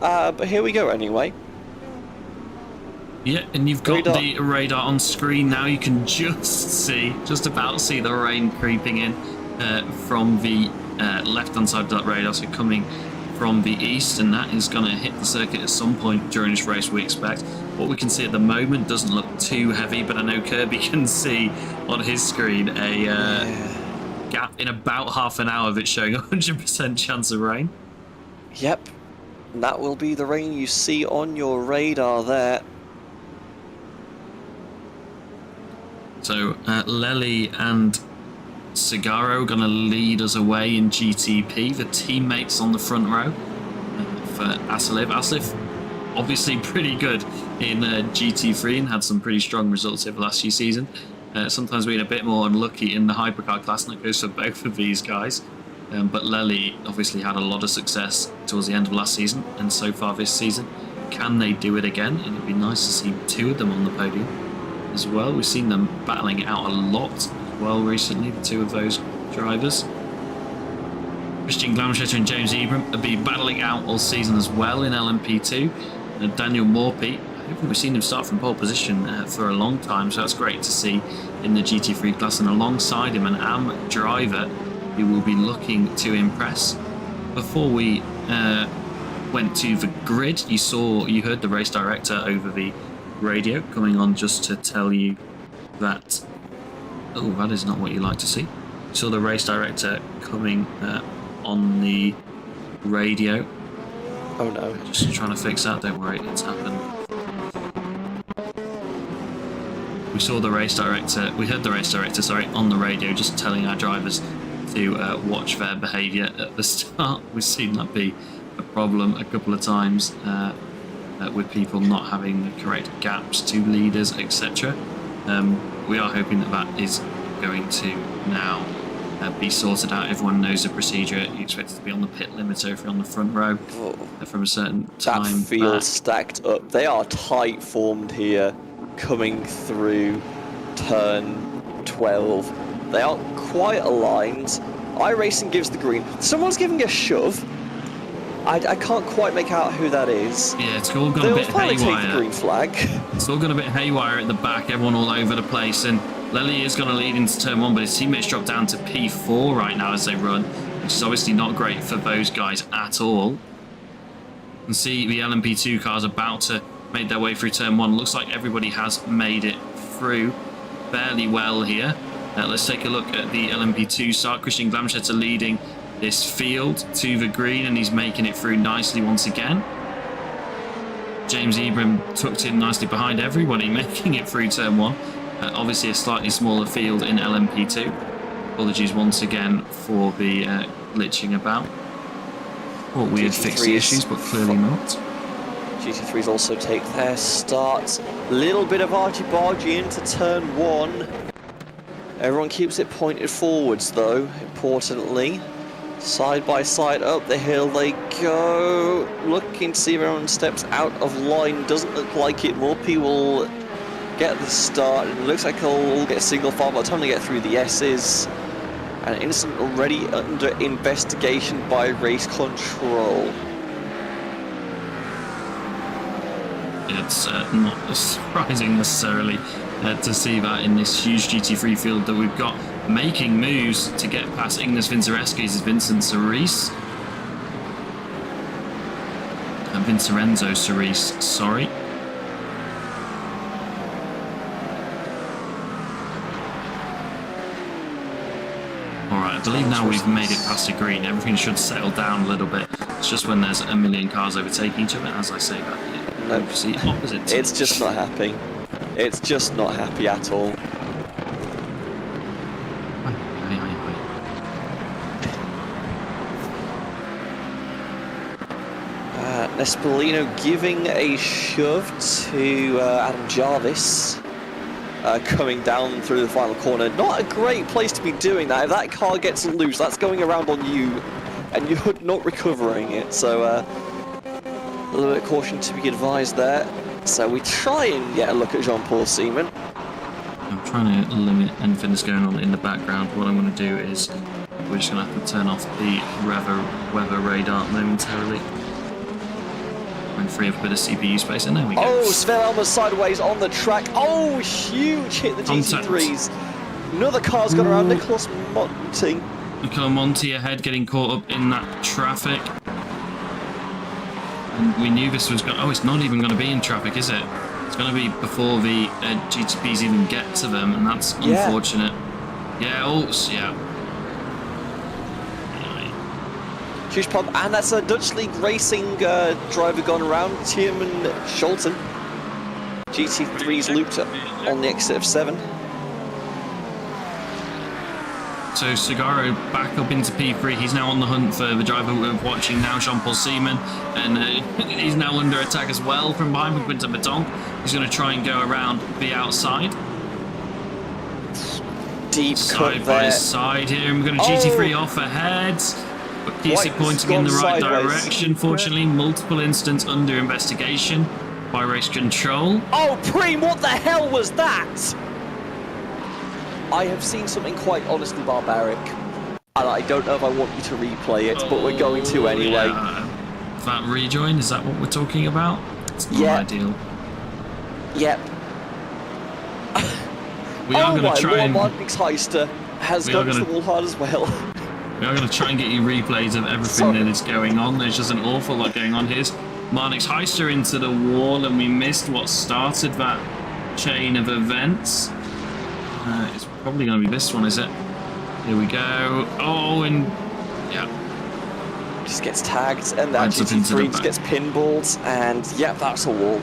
but here we go anyway. Yeah, and you've got the radar on screen now. You can just about see the rain creeping in from the left-hand side of that radar, so coming from the east, and that is going to hit the circuit at some point during this race, we expect. What we can see at the moment doesn't look too heavy, but I know Kirby can see on his screen a gap in about half an hour of it showing 100% chance of rain. Yep, and that will be the rain you see on your radar there. So Lely and Cigaro are going to lead us away in GTP. The teammates on the front row for Aslev. Aslev, obviously pretty good in GT3 and had some pretty strong results over the last few seasons. Sometimes being a bit more unlucky in the hypercar class, and it goes for both of these guys. But Lely obviously had a lot of success towards the end of last season and so far this season. Can they do it again? And it'd be nice to see 2 of them on the podium as well. We've seen them battling it out a lot as well recently, the 2 of those drivers. Christian Glamschetter and James Ebram have been battling out all season as well in LMP2. And Daniel Morphy, I don't think we've seen him start from pole position for a long time, so that's great to see in the GT3 class. And alongside him, an AM driver who will be looking to impress. Before we went to the grid, you heard the race director over the radio coming on just to tell you that, oh, that is not what you like to see. You saw the race director coming on the radio Oh no. Just trying to fix that, don't worry, it's happened. We heard the race director, sorry, on the radio just telling our drivers to watch their behaviour at the start. We've seen that be a problem a couple of times with people not having the correct gaps to leaders, etc. We are hoping that that is going to now be sorted out. Everyone knows the procedure. You expect it to be on the pit limiter if you're on the front row from a certain time. That feels stacked up. They are tight formed here, coming through turn 12. They aren't quite aligned. iRacing gives the green. Someone's giving a shove. I can't quite make out who that is. Yeah, it's all gone They'll a bit finally haywire. take the green flag. It's all gone a bit haywire at the back, everyone all over the place, and Lely is going to lead into turn 1, but his teammates drop down to P4 right now as they run, which is obviously not great for those guys at all. You can see the LMP2 cars about to make their way through turn 1. Looks like everybody has made it through fairly well here. Let's take a look at the LMP2 start. Christian Glamstetter leading this field to the green, and he's making it through nicely once again. James Ebram tucked in nicely behind everybody, making it through turn 1. Obviously a slightly smaller field in LMP2. Apologies once again for the glitching about. Thought we had fixed the issues, but clearly not. GT3s also take their start. Little bit of argy-bargy into turn 1. Everyone keeps it pointed forwards though, importantly. Side by side up the hill they go. Looking to see if everyone steps out of line. Doesn't look like it. More people get the start. It looks like they'll all get a single file by the time they get through the S's. An incident already under investigation by race control. It's not surprising necessarily to see that in this huge GT3 field that we've got. Making moves to get past Ignas Vincereskis is Vincent Cerise. And Vincenzo Cerise, sorry. Alright, I believe now we've made it past the green. Everything should settle down a little bit. It's just when there's a million cars overtaking each other, as I say that. Nope. See, opposite. It's just not happy. It's just not happy at all. Nespolino giving a shove to Adam Jarvis, coming down through the final corner. Not a great place to be doing that. If that car gets loose, that's going around on you, and you're not recovering it. So a little bit of caution to be advised there. So we try and get a look at Jean-Paul Seaman. I'm trying to limit anything that's going on in the background. What I'm going to do is we're just going to have to turn off the weather radar momentarily. And free up a bit of CPU space, and there we go. Oh, Sven Elmer's sideways on the track. Oh, huge hit the GT3s. Another car's gone around. Nicolas Monti. Nicola Monti ahead, getting caught up in that traffic. And we knew this was going. Oh, it's not even going to be in traffic, is it? It's going to be before the GTPs even get to them, and that's unfortunate. Yeah. Oh, yeah. Huge problem, and that's a Dutch League Racing driver gone around, Tierman Scholten. GT3's looped on the exit of 7. So Segaro back up into P3. He's now on the hunt for the driver we're watching now, Jean-Paul Seaman, and he's now under attack as well from behind with Quinton Beton. He's going to try and go around the outside. Deep side cut by there. side here, and we're going to GT3 off ahead. But keeps it pointing in the right direction. Fortunately, multiple incidents under investigation by race control. Oh, Preem, what the hell was that? I have seen something quite honestly barbaric, and I don't know if I want you to replay it, but we're going to anyway. Yeah. That rejoin, is that what we're talking about? It's not ideal. Yep. We are going to try and... Martix Heister has gone to the wall hard as well. We are going to try and get you replays of everything that is going on. There's just an awful lot going on. Here's Marnix Heister into the wall, and we missed what started that chain of events. It's probably going to be this one, is it? Here we go. Oh, and yeah. just gets tagged, and that Lines up into the GT3 just back. gets pinballed, and yeah, that's a wall.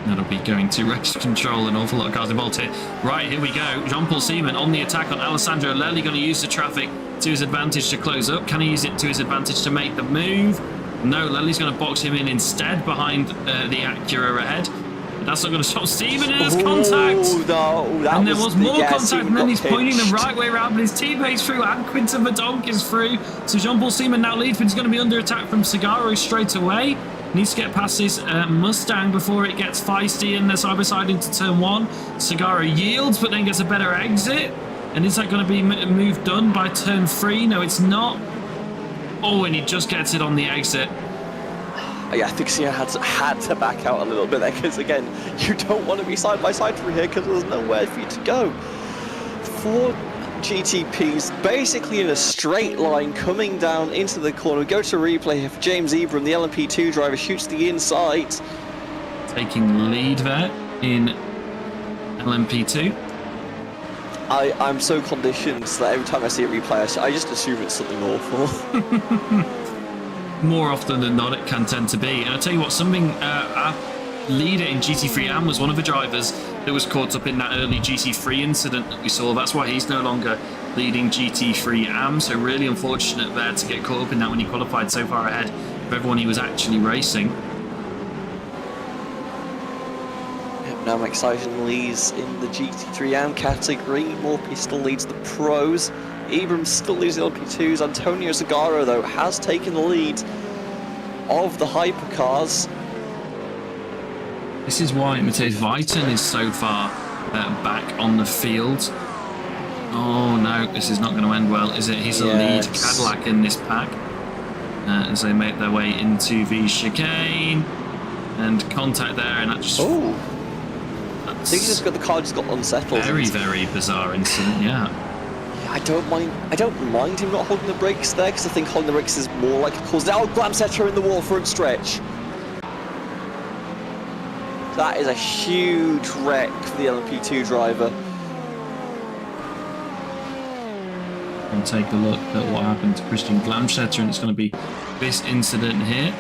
That'll be going to race control. An awful lot of cars involved here. Right, here we go. Jean-Paul Seaman on the attack on Alessandro Lelli, going to use the traffic to his advantage to close up. Can he use it to his advantage to make the move? No, Lelli's going to box him in instead behind the Acura ahead. But that's not going to stop Seaman, and there's contact. No, that And there was more contact, Seaman and then got he's pointing the pinched. right way around, but his teammate's through, and Quinton Verdonk is through. So Jean-Paul Seaman now leads, but he's going to be under attack from Cigaro straight away. Needs to get past this Mustang before it gets feisty, and they're side by side into turn one. Cigaro yields, but then gets a better exit. And is that going to be move done by turn three? No, it's not. Oh, and he just gets it on the exit. Yeah, I think Cena had to back out a little bit there, because again, you don't want to be side by side through here because there's nowhere for you to go. 4 GTPs basically in a straight line coming down into the corner. We go to replay here for James Ebram, the LMP2 driver, shoots the inside. Taking the lead there in LMP2. I'm so conditioned that every time I see a replay, I just assume it's something awful. More often than not, it can tend to be. And I'll tell you what, something our leader in GT3 AM was one of the drivers that was caught up in that early GT3 incident that we saw. That's why he's no longer leading GT3 AM. So really unfortunate there to get caught up in that when he qualified so far ahead of everyone he was actually racing. Now Mike Sison leads in the GT3 AM category. More pistol leads the pros. Ebram still leads the LP2s. Antonio Cigaro, though, has taken the lead of the hypercars. This is why Matej Vajten is so far back on the field. Oh no, this is not going to end well, is it? He's the lead Cadillac in this pack as they make their way into the chicane. And contact there, and that just... Oh! I think the car just got unsettled. Very, very bizarre incident, yeah. I don't mind him not holding the brakes there, because I think holding the brakes is more like a cause. Now Glamsetter in the wall front stretch. That is a huge wreck for the LMP2 driver. And take a look at what happened to Christian Glamsetter, and it's going to be this incident here.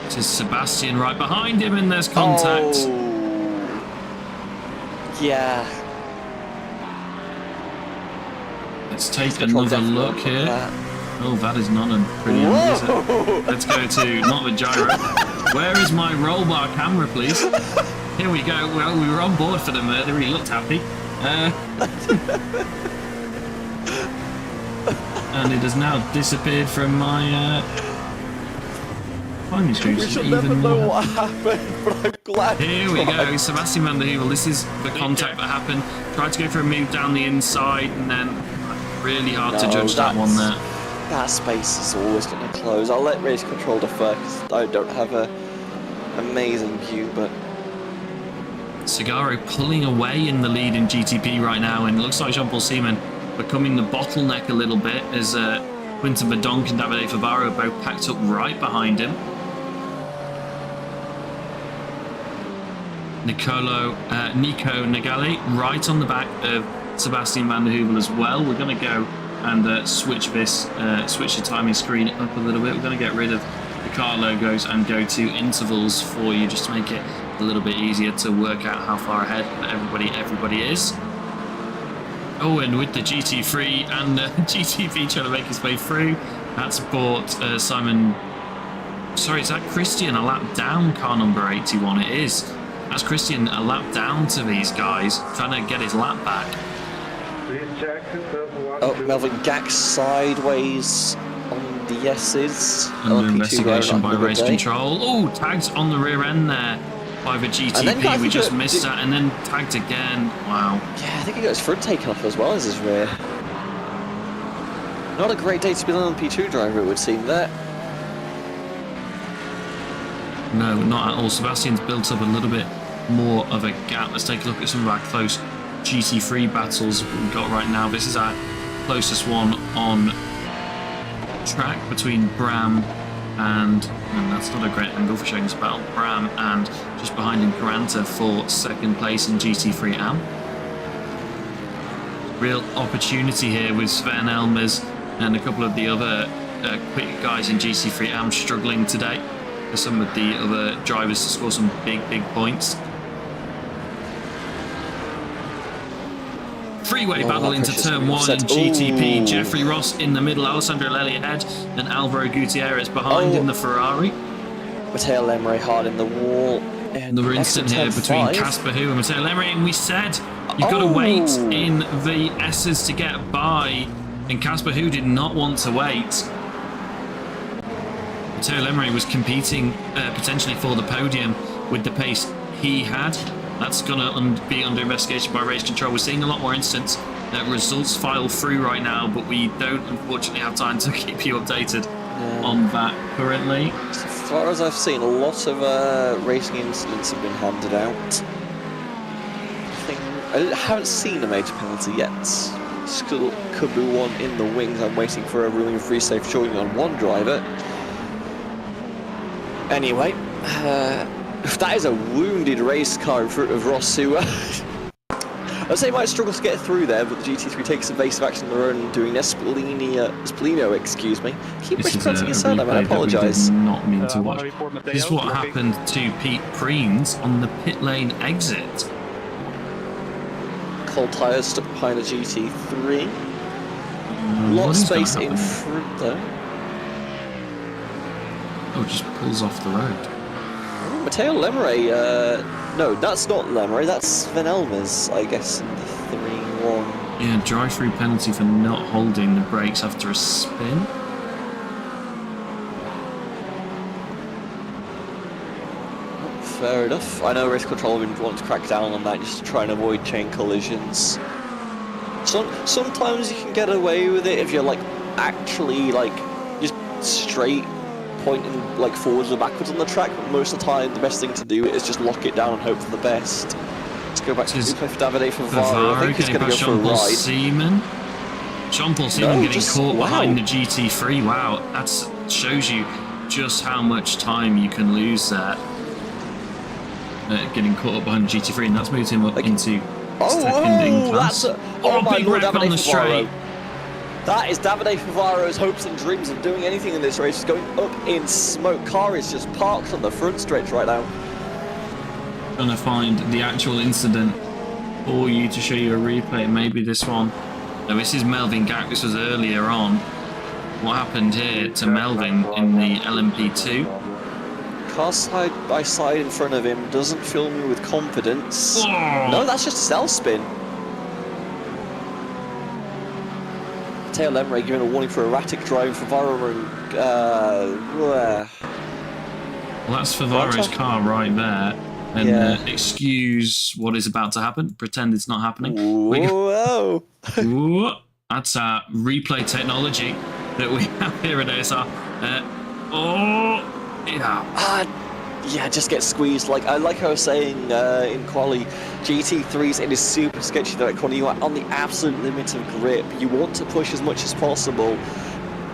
This is Sebastian right behind him, and there's contact. Oh. Yeah. Let's take another look here. Oh, that is not a pretty end, is it? Let's go to, not the gyro. Where is my roll bar camera, please? Here we go. Well, we were on board for the murder. He looked happy. And it has now disappeared from my climbing screen. We shall never know what happened, but I'm glad. Here we go. Sebastian van der Heuvel. This is the contact that happened. Tried to go for a move down the inside, and then really hard to judge that one there. That space is always going to close. I'll let race control defer because I don't have a amazing view, but Cigaro pulling away in the lead in GTP right now, and it looks like Jean-Paul Seaman becoming the bottleneck a little bit as Quinton Verdonk and Davide Favaro are both packed up right behind him. Nico Nagali right on the back of Sebastian van der Heuvel as well. We're going to go and switch the timing screen up a little bit. We're going to get rid of the car logos and go to intervals for you, just to make it a little bit easier to work out how far ahead everybody is. Oh, and with the GT3 and GTP trying to make his way through, that's brought Simon... Sorry, is that Christian a lap down, car number 81? It is. That's Christian a lap down to these guys, trying to get his lap back. oh, Melvin Gack sideways on the S's. Under investigation by race control. Oh, tagged on the rear end there by the GTP. We just missed that, and then tagged again. Wow. Yeah, I think he got his front taken off as well as his rear. Not a great day to be an LMP2 driver, it would seem there. No, not at all. Sebastian's built up a little bit more of a gap. Let's take a look at some of our close GT3 battles we've got right now. This is our closest one on track between Bram and that's not a great angle for showing this battle. Bram and just behind him Granta for second place in GT3 AM. Real opportunity here with Sven Elmers and a couple of the other quick guys in GT3 am struggling today for some of the other drivers to score some big points. Freeway battle into turn 1 in GTP. Jeffrey Ross in the middle, Alessandro Lelli ahead, and Alvaro Gutierrez behind in the Ferrari. Matteo Lemre hard in the wall. Another incident here between Casper Hu and Matteo Lemre, and we said you've got to wait in the S's to get by, and Casper Hu did not want to wait. Matteo Lemre was competing potentially for the podium with the pace he had. That's going to be under investigation by race control. We're seeing a lot more incidents. Results file through right now, but we don't unfortunately have time to keep you updated on that currently. As far as I've seen, a lot of racing incidents have been handed out. I haven't seen a major penalty yet. Still could be one in the wings. I'm waiting for a ruling free safe showing on one driver. Anyway, that is a wounded race car in front of Ross, who I'd say might struggle to get through there, but the GT3 takes evasive action of their own, doing Espolino, excuse me. Keep mispronouncing his surname, I apologise. Not mean to watch. This is what happened to Pete Preens on the pit lane exit. Cold tyres stuck behind the GT3. Lot of space in front though. Oh, just pulls off the road. Matteo Lemre, no, that's not Lemre, that's Sven Elmers, I guess, in the 3-1. Yeah, drive-through penalty for not holding the brakes after a spin. Fair enough. I know race control have been wanting to crack down on that just to try and avoid chain collisions. Sometimes you can get away with it if you're like actually like just straight pointing like forwards or backwards on the track, but most of the time the best thing to do is just lock it down and hope for the best. Let's go back to replay for Davide Favaro. I think he's going to go for a ride. Jean-Paul Seaman getting caught behind the GT3. Wow, that shows you just how much time you can lose there. Getting caught up behind the GT3, and that's moved him up into second in class. Big wreck on the straight. That is Davide Favaro's hopes and dreams of doing anything in this race. He's going up in smoke. Car is just parked on the front stretch right now. Trying to find the actual incident for you to show you a replay. Maybe this one. No, this is Melvin Gack. This was earlier on. What happened here to Melvin in the LMP2? Car side by side in front of him doesn't fill me with confidence. Whoa. No, that's just a self spin. Matteo Lemre giving a warning for erratic driving for Favaro. Well, that's Favaro's car right there. And excuse what is about to happen. Pretend it's not happening. Whoa! Whoa. That's our replay technology that we have here at ASR. Yeah, just get squeezed. Like I was saying in quali, GT3s, it is super sketchy that quali. You are on the absolute limit of grip. You want to push as much as possible.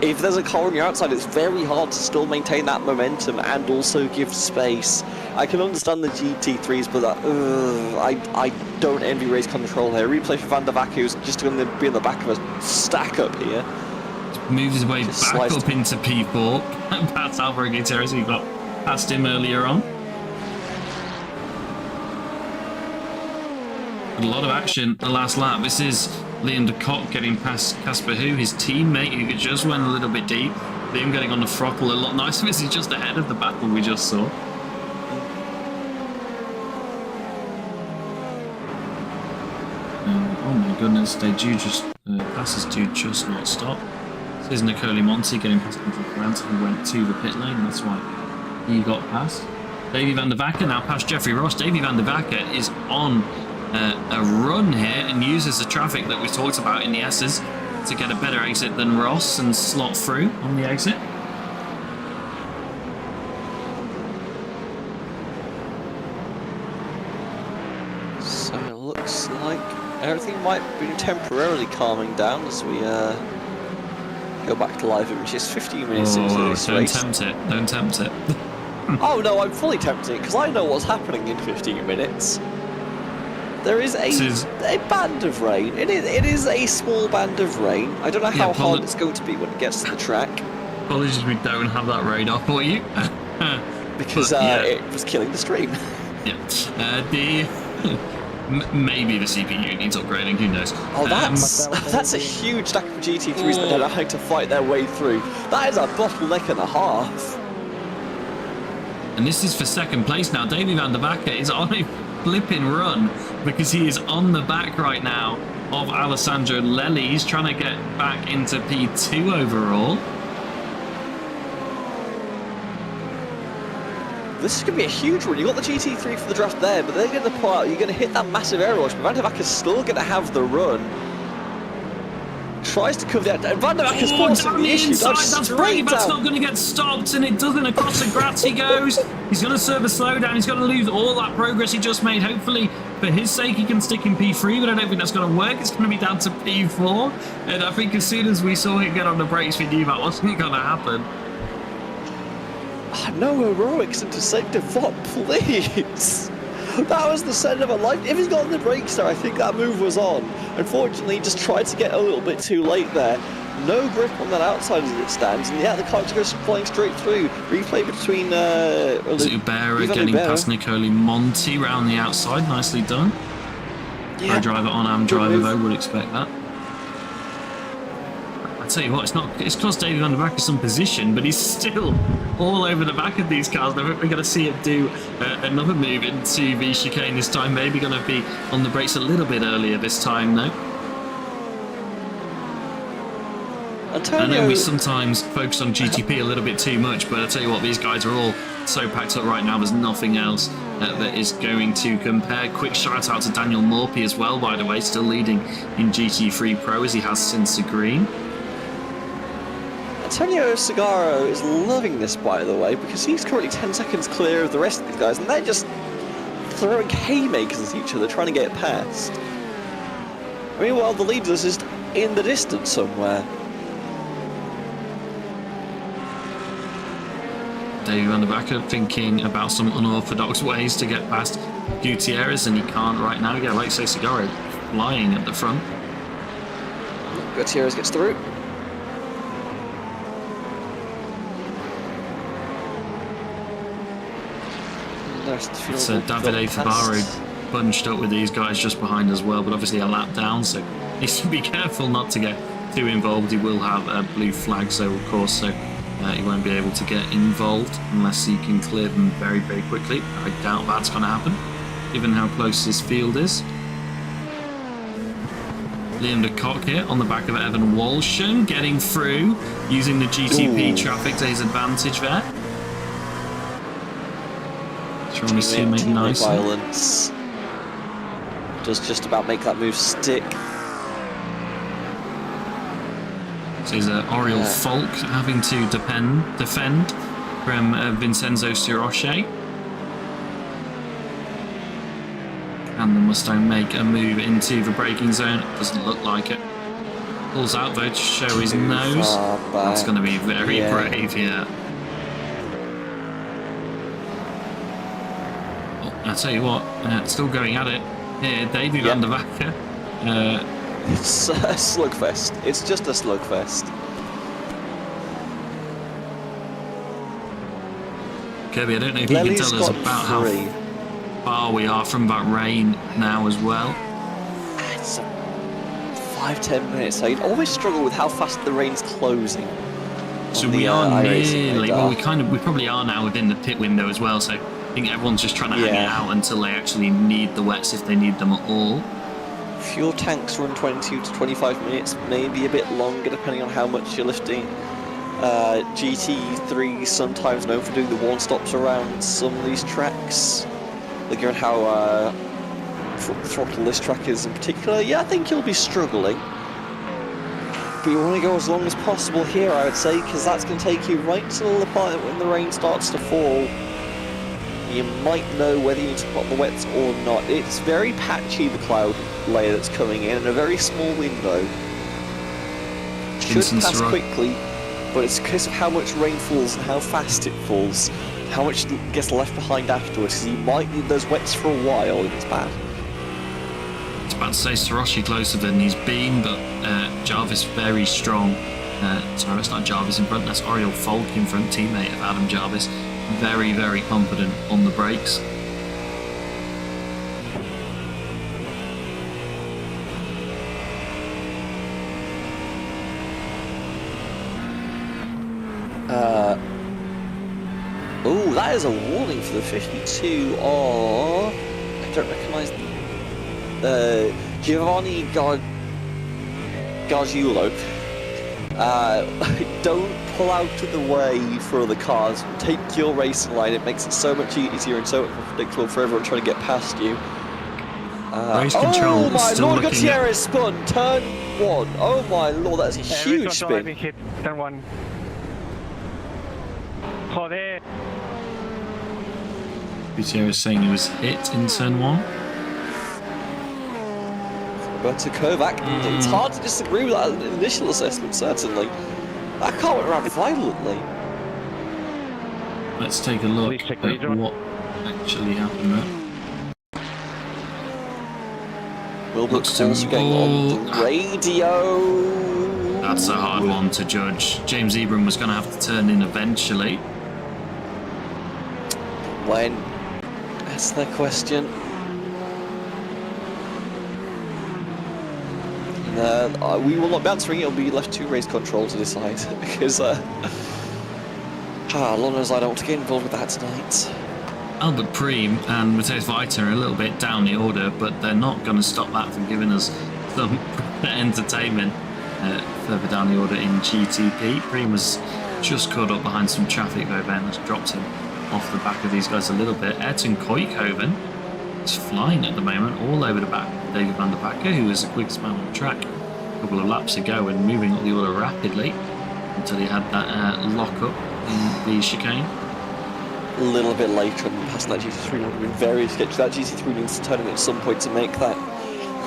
If there's a car on your outside, it's very hard to still maintain that momentum and also give space. I can understand the GT3s, but I don't envy race control here. Replay for Van der Vack, who's just going to be in the back of a stack up here. Moves his way back up into P4. Past Alvaro Gutierrez, he got past him earlier on. A lot of action the last lap. This is Liam de Kock getting past Casper Hu, his teammate, who just went a little bit deep. Liam getting on the throttle a lot nicer. This is just ahead of the battle we just saw. Oh my goodness, they do just passes do just not stop. This is Nicole Monti getting past Andrew Grant, who went to the pit lane. That's why he got past. Davy van der Vacker now past Jeffrey Ross. Davy van der Vacker is on a run here and uses the traffic that we talked about in the S's to get a better exit than Ross and slot through on the exit. So it looks like everything might be temporarily calming down as we go back to live images 15 minutes into this race. Don't tempt it. Don't tempt it. Oh no, I'm fully tempted because I know what's happening in 15 minutes. There is a band of rain. It is a small band of rain. I don't know how hard it's going to be when it gets to the track. Apologies, we don't have that radar for you. Because But, yeah. it was killing the stream. Yeah. Maybe the CPU needs upgrading, who knows. Oh, that's a huge stack of GT3s that they're having to fight their way through. That is a bottleneck and a half. And this is for second place now. Davy van der Backer is on a flipping run because he is on the back right now of Alessandro Lelli. He's trying to get back into P2 overall. This is going to be a huge run. You got the GT3 for the draft there, but they're going to pull out. You're going to hit that massive air rush, but Van der Back is still going to have the run. Tries to cover that, and Van der Back is forcing the issue. That's brave. That's not going to get stopped, and it doesn't. Across the grass he goes. He's going to serve a slowdown. He's going to lose all that progress he just made. Hopefully, for his sake, he can stick in P3, but I don't think that's going to work. It's going to be down to P4, and I think as soon as we saw him get on the brakes, we knew that wasn't going to happen. No heroics into sector 4, please. That was the set of a life. If he's got on the brakes there, I think that move was on. Unfortunately, he just tried to get a little bit too late there. No grip on that outside as it stands, and yeah, the car just goes flying straight through. Replay between Zubera getting past Nicoli Monti round the outside. Nicely done. Yeah. Pro driver on Am driver though, would expect that. I tell you what, it's cost Davy van der Backer some position, but he's still all over the back of these cars. I think we're going to see him do another move into the chicane this time. Maybe going to be on the brakes a little bit earlier this time though. I know we sometimes focus on GTP a little bit too much, but I tell you what, these guys are all so packed up right now. There's nothing else that is going to compare. Quick shout out to Daniel Morphy as well, by the way, still leading in GT3 Pro as he has since the green. Antonio Segaro is loving this, by the way, because he's currently 10 seconds clear of the rest of these guys, and they're just throwing haymakers at each other, trying to get past. Meanwhile, the leader is just in the distance somewhere. Davy van der Backer thinking about some unorthodox ways to get past Gutierrez, and he can't right now. Yeah, like you say, Segaro flying at the front. Gutierrez gets through. So Davide Fabaro bunched up with these guys just behind as well, but obviously a lap down, so he needs to be careful not to get too involved. He will have a blue flag, so of course, so he won't be able to get involved unless he can clear them very, very quickly. I doubt that's going to happen, given how close this field is. Liam de Kock here on the back of Evan Walsham, getting through, using the GTP traffic to his advantage there. Trying to see him make nice. Violence does just about make that move stick. So he's Oriol Falk having to defend from Vincenzo Siroche. Can the Mustang make a move into the braking zone? Doesn't look like it. Pulls out though to show his nose. That's going to be very brave here. I tell you what, still going at it here, Davy van der Backer. It's a slugfest. It's just a slugfest. Kirby, I don't know if you can tell us about how far we are from that rain now as well. It's 5-10 minutes. I always struggle with how fast the rain's closing. So we are nearly, well, we probably are now within the pit window as well, so I think everyone's just trying to hang it out until they actually need the wets, if they need them at all. Fuel tanks run 22 to 25 minutes, maybe a bit longer depending on how much you're lifting. GT3 sometimes known for doing the one-stops around some of these tracks. Looking at how throttle this track is in particular, yeah, I think you'll be struggling. But you want to go as long as possible here, I would say, because that's going to take you right till the point when the rain starts to fall. You might know whether you need to put the wets or not. It's very patchy, the cloud layer that's coming in a very small window. Should pass quickly, but it's because of how much rain falls and how fast it falls, how much gets left behind afterwards, because you might need those wets for a while, and it's bad. It's about to say Siroshi closer than he's been, but Jarvis very strong Sorry, that's not Jarvis in front. That's Oriel Falk in front, teammate of Adam Jarvis. Very, very confident on the brakes. Oh, that is a warning for the 52 of... I don't recognise... Giovanni Gargiulo. Don't pull out of the way for other cars. Take your racing line. It makes it so much easier and so much more predictable for everyone trying to get past you. Race control oh my still lord, looking Gutierrez spun! Turn 1. Oh my lord, that's a huge spin. Hit turn 1. Joder. Gutierrez saying he was hit in turn 1. Roberto Kovac, it's hard to disagree with that initial assessment, certainly. That car went around violently. Let's take a look Please check at radar. what actually happened there. Wilbrooks to also getting on the radio. That's a hard one to judge. James Ebram was going to have to turn in eventually. When? That's the question. We will not be answering it. It'll be left to race control to decide because Lord knows I don't want to get involved with that tonight. Albert Preem and Matthias Viter are a little bit down the order, but they're not going to stop that from giving us some entertainment further down the order in GTP. Preem was just caught up behind some traffic though, Ben has dropped him off the back of these guys a little bit. Ayrton Koikhoven is flying at the moment all over the back of David van der Backer, who was the quickest man on the track a couple of laps ago and moving up the order rapidly until he had that lock up in the chicane. A little bit later and passing that GT3 would have been very sketchy. That GT3 needs to turn in at some point to make that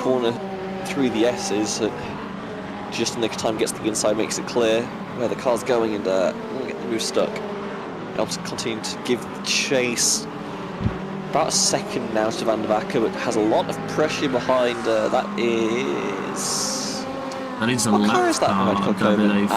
corner through the S's. Just in the nick of time, gets to the inside, makes it clear where the car's going, and won't get the move stuck. Helps continue to give the chase. About a second now to Van der Backer, but has a lot of pressure behind. That is a what lap car is that? car, I believe, for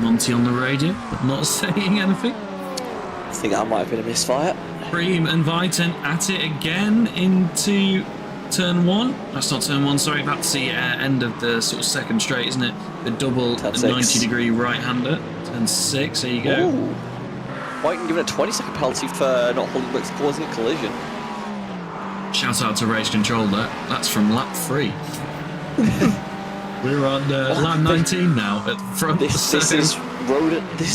Monty on the radio, but not saying anything. I think that might have been a misfire. Preem and Viten at it again into turn 1. That's not turn 1, sorry, that's the end of the sort of second straight, isn't it? The double 90-degree right-hander. Turn 6, there you go. Ooh. White given a 20-second penalty for not holding brakes, causing a collision. Shout out to race control there. That's from lap 3. We're on lap 19 now at the front. This is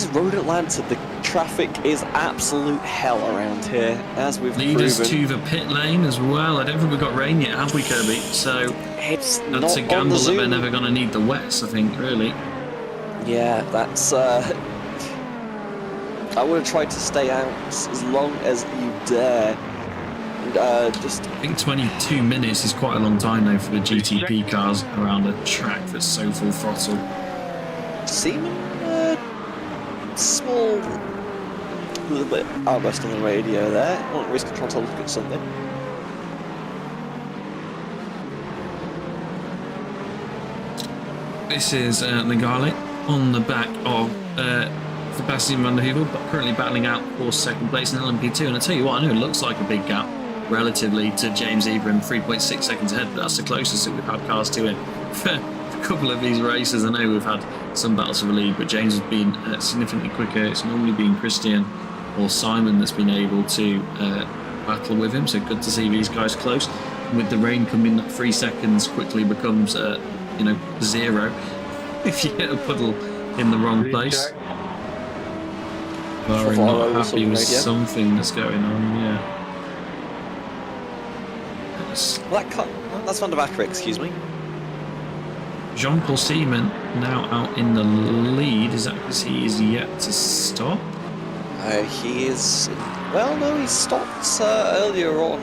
road Atlanta. The traffic is absolute hell around here, as we've lead us proven. to the pit lane as well. I don't think we've got rain yet, have we, Kirby? So It's that's not a gamble on the that they're Zoom. never going to need the wets, I think, really. Yeah, that's. I would have tried to stay out as long as you dare. Just I think 22 minutes is quite a long time, though, for the GTP cars around a track that's so full throttle. seeming small, a little bit outburst on the radio there. I want race control to look at something. This is Nagale on the back of Sebastian van der Heuvel, but currently battling out for second place in LMP2. And I tell you what, I know it looks like a big gap relatively to James Ebram, 3.6 seconds ahead, but that's the closest that we've had cars to him for a couple of these races. I know we've had some battles for the lead, but James has been significantly quicker. It's normally been Christian or Simon that's been able to battle with him, so good to see these guys close. And with the rain coming, 3 seconds quickly becomes 0 if you hit a puddle in the wrong place. Very not happy with something that's going on, yeah. That's Van der Backer, excuse me. Jean-Paul Seaman now out in the lead. Is that because he is yet to stop? He is... Well, no, he stopped earlier on.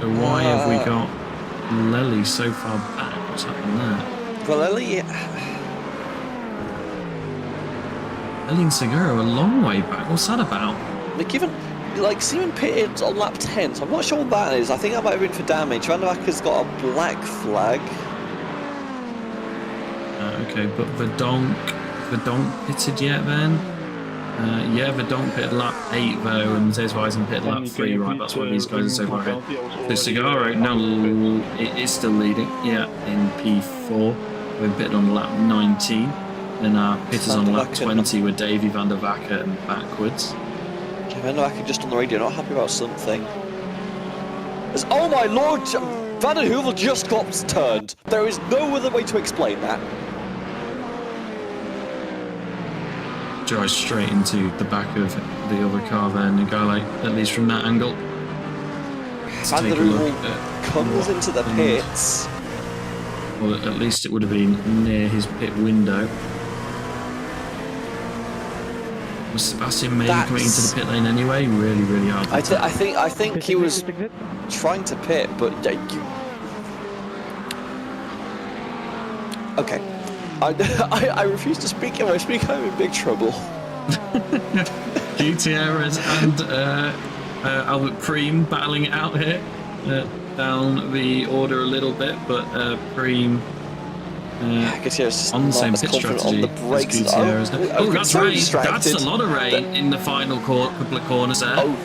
So why have we got Lely so far back? What's happened there? Well, Ellie Lely and Segura a long way back. What's that about? given like Seaman pitted on lap 10, so I'm not sure what that is. I think that might have been for damage. Vanderwacker's got a black flag. Okay, but Verdonk pitted yet then? Yeah, Verdonk pitted lap 8 though, and Mathias Weisen pitted lap 3, right? That's why these guys are so far ahead. The Cigaro, no, it is still leading, yeah, in P4. We're pitted on lap 19, and our pitters on lap 20 were Davy van der Wacker and backwards. Okay, Van der Wacker just on the radio, not happy about something. Oh my lord! Van der Heuvel just got turned. There is no other way to explain that. Drives straight into the back of the other car there, Nagale, at least from that angle. Van der Heuvel comes into the pits. Well, at least it would have been near his pit window. Was Sebastian maybe coming into the pit lane anyway? Really, really hard. I think he was trying to pit, but okay. I refuse to speak. If I speak, I'm in big trouble. Gutierrez and Albert Preem battling it out here. Down the order a little bit, but Preem on the same pit strategy on the brakes. as Gutierrez. Oh, that's so rain. distracted. That's a lot of rain in the final couple of corners there. Oh.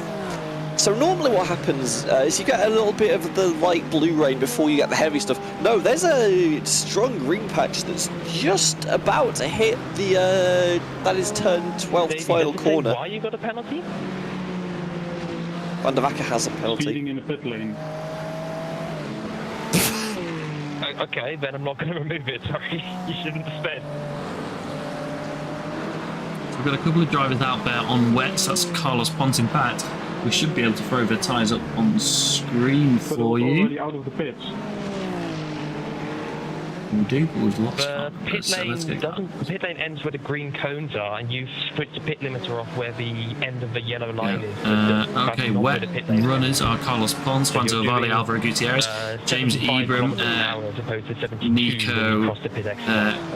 So normally what happens is you get a little bit of the light blue rain before you get the heavy stuff. No, there's a strong green patch that's just about to hit the that is turn 12th final corner. Why you got a penalty? Van der Wacker has a penalty. Speeding in the pit lane. Okay, then I'm not going to remove it, sorry. You shouldn't have sped. We've got a couple of drivers out there on wets. That's Carlos Ponce. In fact, we should be able to throw the tyres up on the screen for you. Already out of the pits. We do, but we've lost The pit so lane the pit lane ends where the green cones are, and you've switched the pit limiter off where the end of the yellow line is. Okay, wet runners are Carlos Ponce, Juan Valley, Alvaro Gutierrez, James Ibram, Nico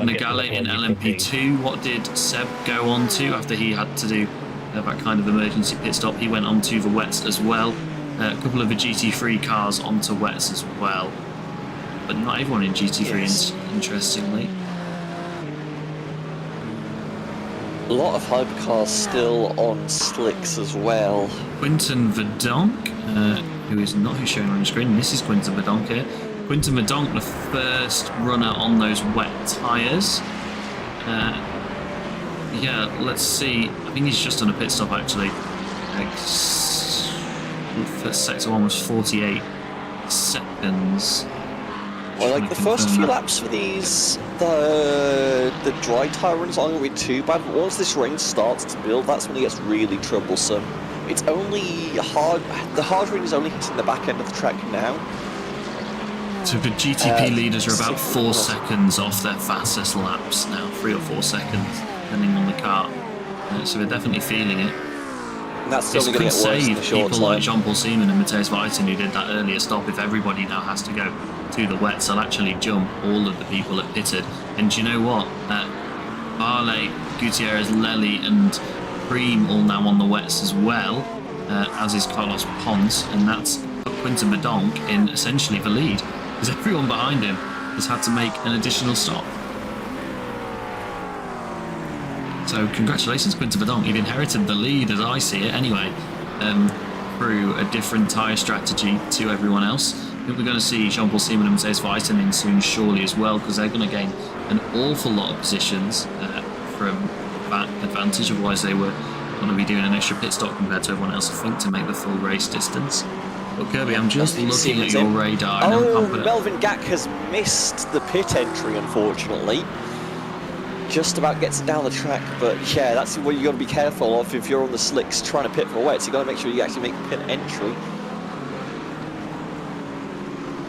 Nagale in LMP2. What did Seb go on to after he had to do that kind of emergency pit stop? He went on to the wets as well. A couple of the GT3 cars onto wets as well. But not everyone in GT3, interestingly. A lot of hypercars still on slicks as well. Quinton Verdonk, who is not who's shown on the screen. This is Quinton Verdonk here. Quinton Verdonk, the first runner on those wet tyres. Yeah, let's see. I think he's just done a pit stop actually. First sector one was 48 seconds. Well, like the first few laps for these, the dry tyre runs aren't going to be too bad, but once this rain starts to build, that's when it gets really troublesome. It's only hard, the hard rain is only hitting the back end of the track now. So the GTP leaders are about 4 seconds off their fastest laps now, 3 or 4 seconds, depending on the car. So they're definitely feeling it. And that's still going to get worse in the short people time. like Jean-Paul Seaman and Mathias Weisen, who did that earlier stop. If everybody now has to go to the wets, they'll actually jump all of the people that pitted. And do you know what? Barley, Gutierrez, Lely and Preem all now on the wets as well, as is Carlos Ponce, and that's put Quinton Verdonk in essentially the lead, because everyone behind him has had to make an additional stop. So congratulations, Quinton Verdonk. You've inherited the lead, as I see it anyway, through a different tyre strategy to everyone else. I think we're going to see Jean-Paul Seaman and Mathias Weisen in soon, surely, as well, because they're going to gain an awful lot of positions from that advantage. Otherwise, they were going to be doing an extra pit stop compared to everyone else, I think, to make the full race distance. But Kirby, I'm just looking at your radar. Melvin Gack has missed the pit entry, unfortunately. Just about gets it down the track, but yeah, that's what you got to be careful of if you're on the slicks trying to pit for wets. You got to make sure you actually make pit entry.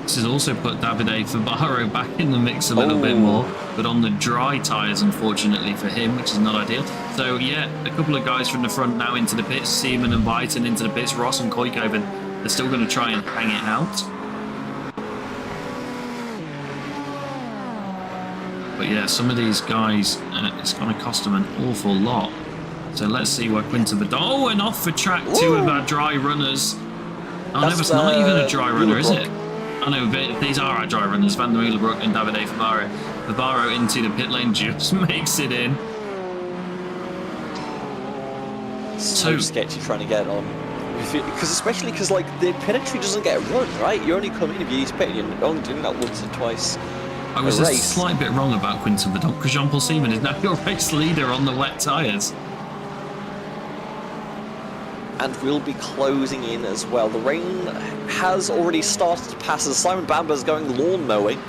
This has also put Davide Fabaro back in the mix a little bit more, but on the dry tyres, unfortunately for him, which is not ideal. So yeah, a couple of guys from the front now into the pits, Seaman and Weisen into the pits, Ross and Koikoven, they're still going to try and hang it out. But yeah, some of these guys, it's going to cost them an awful lot. So let's see where Quinton Verdonk... Oh, and off for track 2 of our dry runners. Oh, no, it's not even a dry runner, is it? Oh, no, these are our dry runners. Van der Wielenbroek and Davide Favaro. Favaro into the pit lane just makes it in. So sketchy trying to get on. Especially because, like, the pit entry doesn't get a run, right? You only come in if you use pit, and you're only doing that once or twice. I was a slight bit wrong about Quinton Verdonk, because Jean-Paul Seaman is now your race leader on the wet tyres. And we'll be closing in as well. The rain has already started to pass as Simon Bamber's going lawn mowing.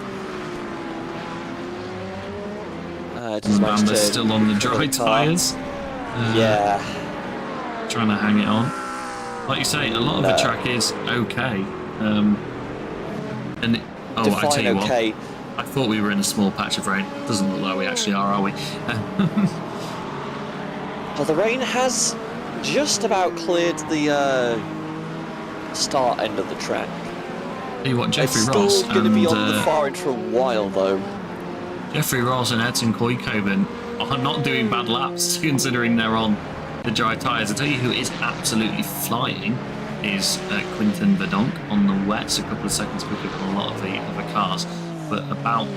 Bamber's still on the dry tyres. Yeah. Trying to hang it on. Like you say, a lot of the track is okay. I tell you what, I thought we were in a small patch of rain. Doesn't look like we actually are we? Well, the rain has just about cleared the start end of the track. Tell you what, Jeffrey It's Ross still going to be on the far end for a while, though. Jeffrey Ross and Edson Koikoven are not doing bad laps, considering they're on the dry tyres. I tell you who is absolutely flying is Quinton Verdonk on the wets, a couple of seconds quicker than a lot of the other cars, but about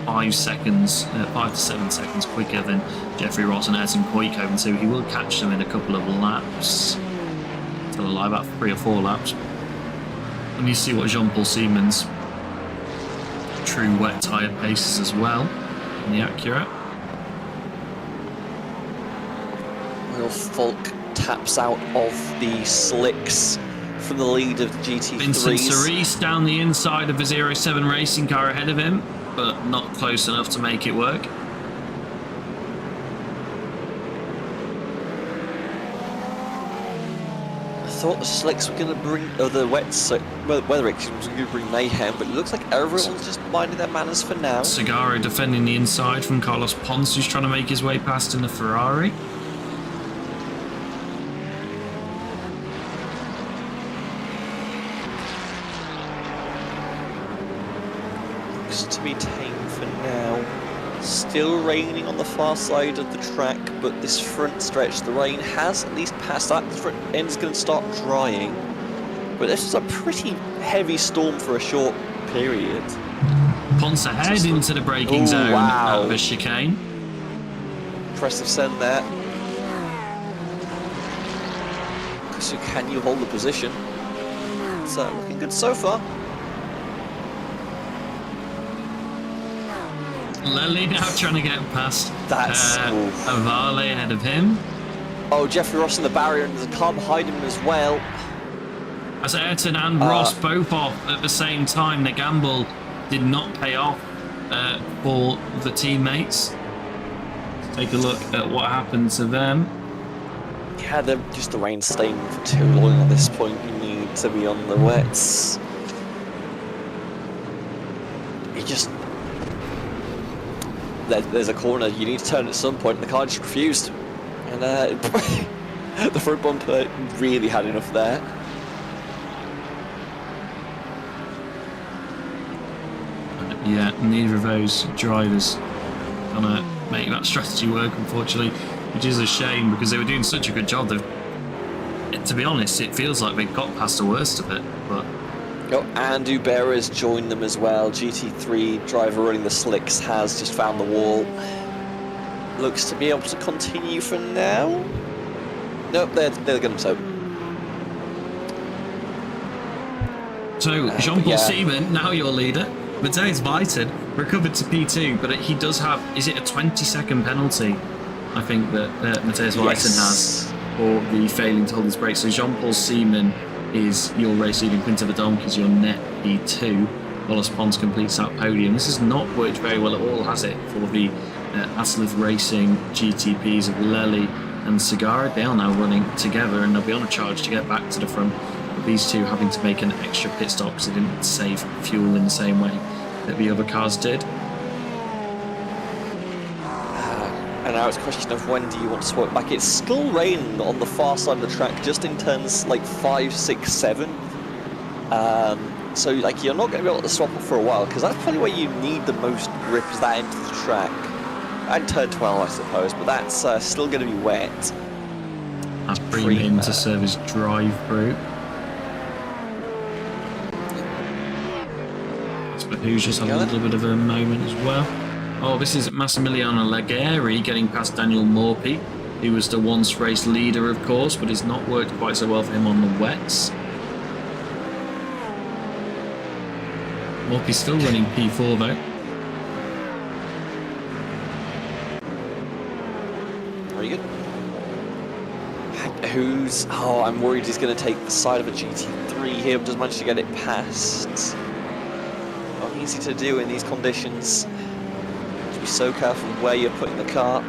5 to 7 seconds quicker than Jeffrey Ross and Edson Koikoven, so he will catch them in a couple of laps. Still alive, about 3 or 4 laps. Let me see what Jean-Paul Seaman's true wet tyre pace is as well in the Acura. Will Falk taps out of the slicks from the lead of the GT3s. Vincent Cerise down the inside of a 07 racing car ahead of him, but not close enough to make it work. I thought the slicks were going to bring, the weather was going to bring mayhem, but it looks like everyone's just minding their manners for now. Segaro defending the inside from Carlos Ponce, who's trying to make his way past in the Ferrari. To be tame for now. Still raining on the far side of the track, but this front stretch, the rain has at least passed that. The front end's going to start drying, but this is a pretty heavy storm for a short period. Ponce ahead into the braking zone out of a chicane. Impressive send there. So can you hold the position? It's looking good so far. Lely now trying to get past Avale ahead of him. Oh, Jeffrey Ross in the barrier, and there's a car behind him as well. As Ayrton and Ross both off at the same time, the gamble did not pay off for the teammates. Let's take a look at what happened to them. Yeah, just the rain staying for too long at this point. You need to be on the wets. There's a corner, you need to turn at some point, and the car just refused. And the front bumper really had enough there. Yeah, neither of those drivers gonna make that strategy work, unfortunately, which is a shame because they were doing such a good job. To be honest, it feels like they got past the worst of it, but... Oh, and Hubert has joined them as well. GT3 driver running the slicks has just found the wall. Looks to be able to continue for now. Nope, they're going to. So, Jean-Paul Seaman, now your leader. Matthijs Buyten recovered to P2, but he does have, is it a 20-second penalty? I think that Matthijs Buyten has for the failing to hold his brakes. So Jean-Paul Seaman is your race leading, Quinton Verdonk is your net P2. Wallace Pons completes that podium. This has not worked very well at all, has it, for the Aslov Racing GTPs of Lely and Segara. They are now running together and they'll be on a charge to get back to the front. But these two having to make an extra pit stop because they didn't save fuel in the same way that the other cars did. And now it's a question of when do you want to swap back. It's still raining on the far side of the track, just in turns like 5, 6, 7. So like you're not going to be able to swap it for a while, because that's probably where you need the most grip, is that end of the track. And turn 12, I suppose, but that's still going to be wet. That's bringing him to serve his drive-through. But who's just had a little bit of a moment as well. Oh, this is Massimiliano Leggeri getting past Daniel Morphy, who was the once race leader, of course, but it's not worked quite so well for him on the wets. Morphy's still running P4 though. Very good. Who's... Oh, I'm worried he's going to take the side of a GT3 here, but does manage to get it past. Not easy to do in these conditions. To be so careful where you're putting the car.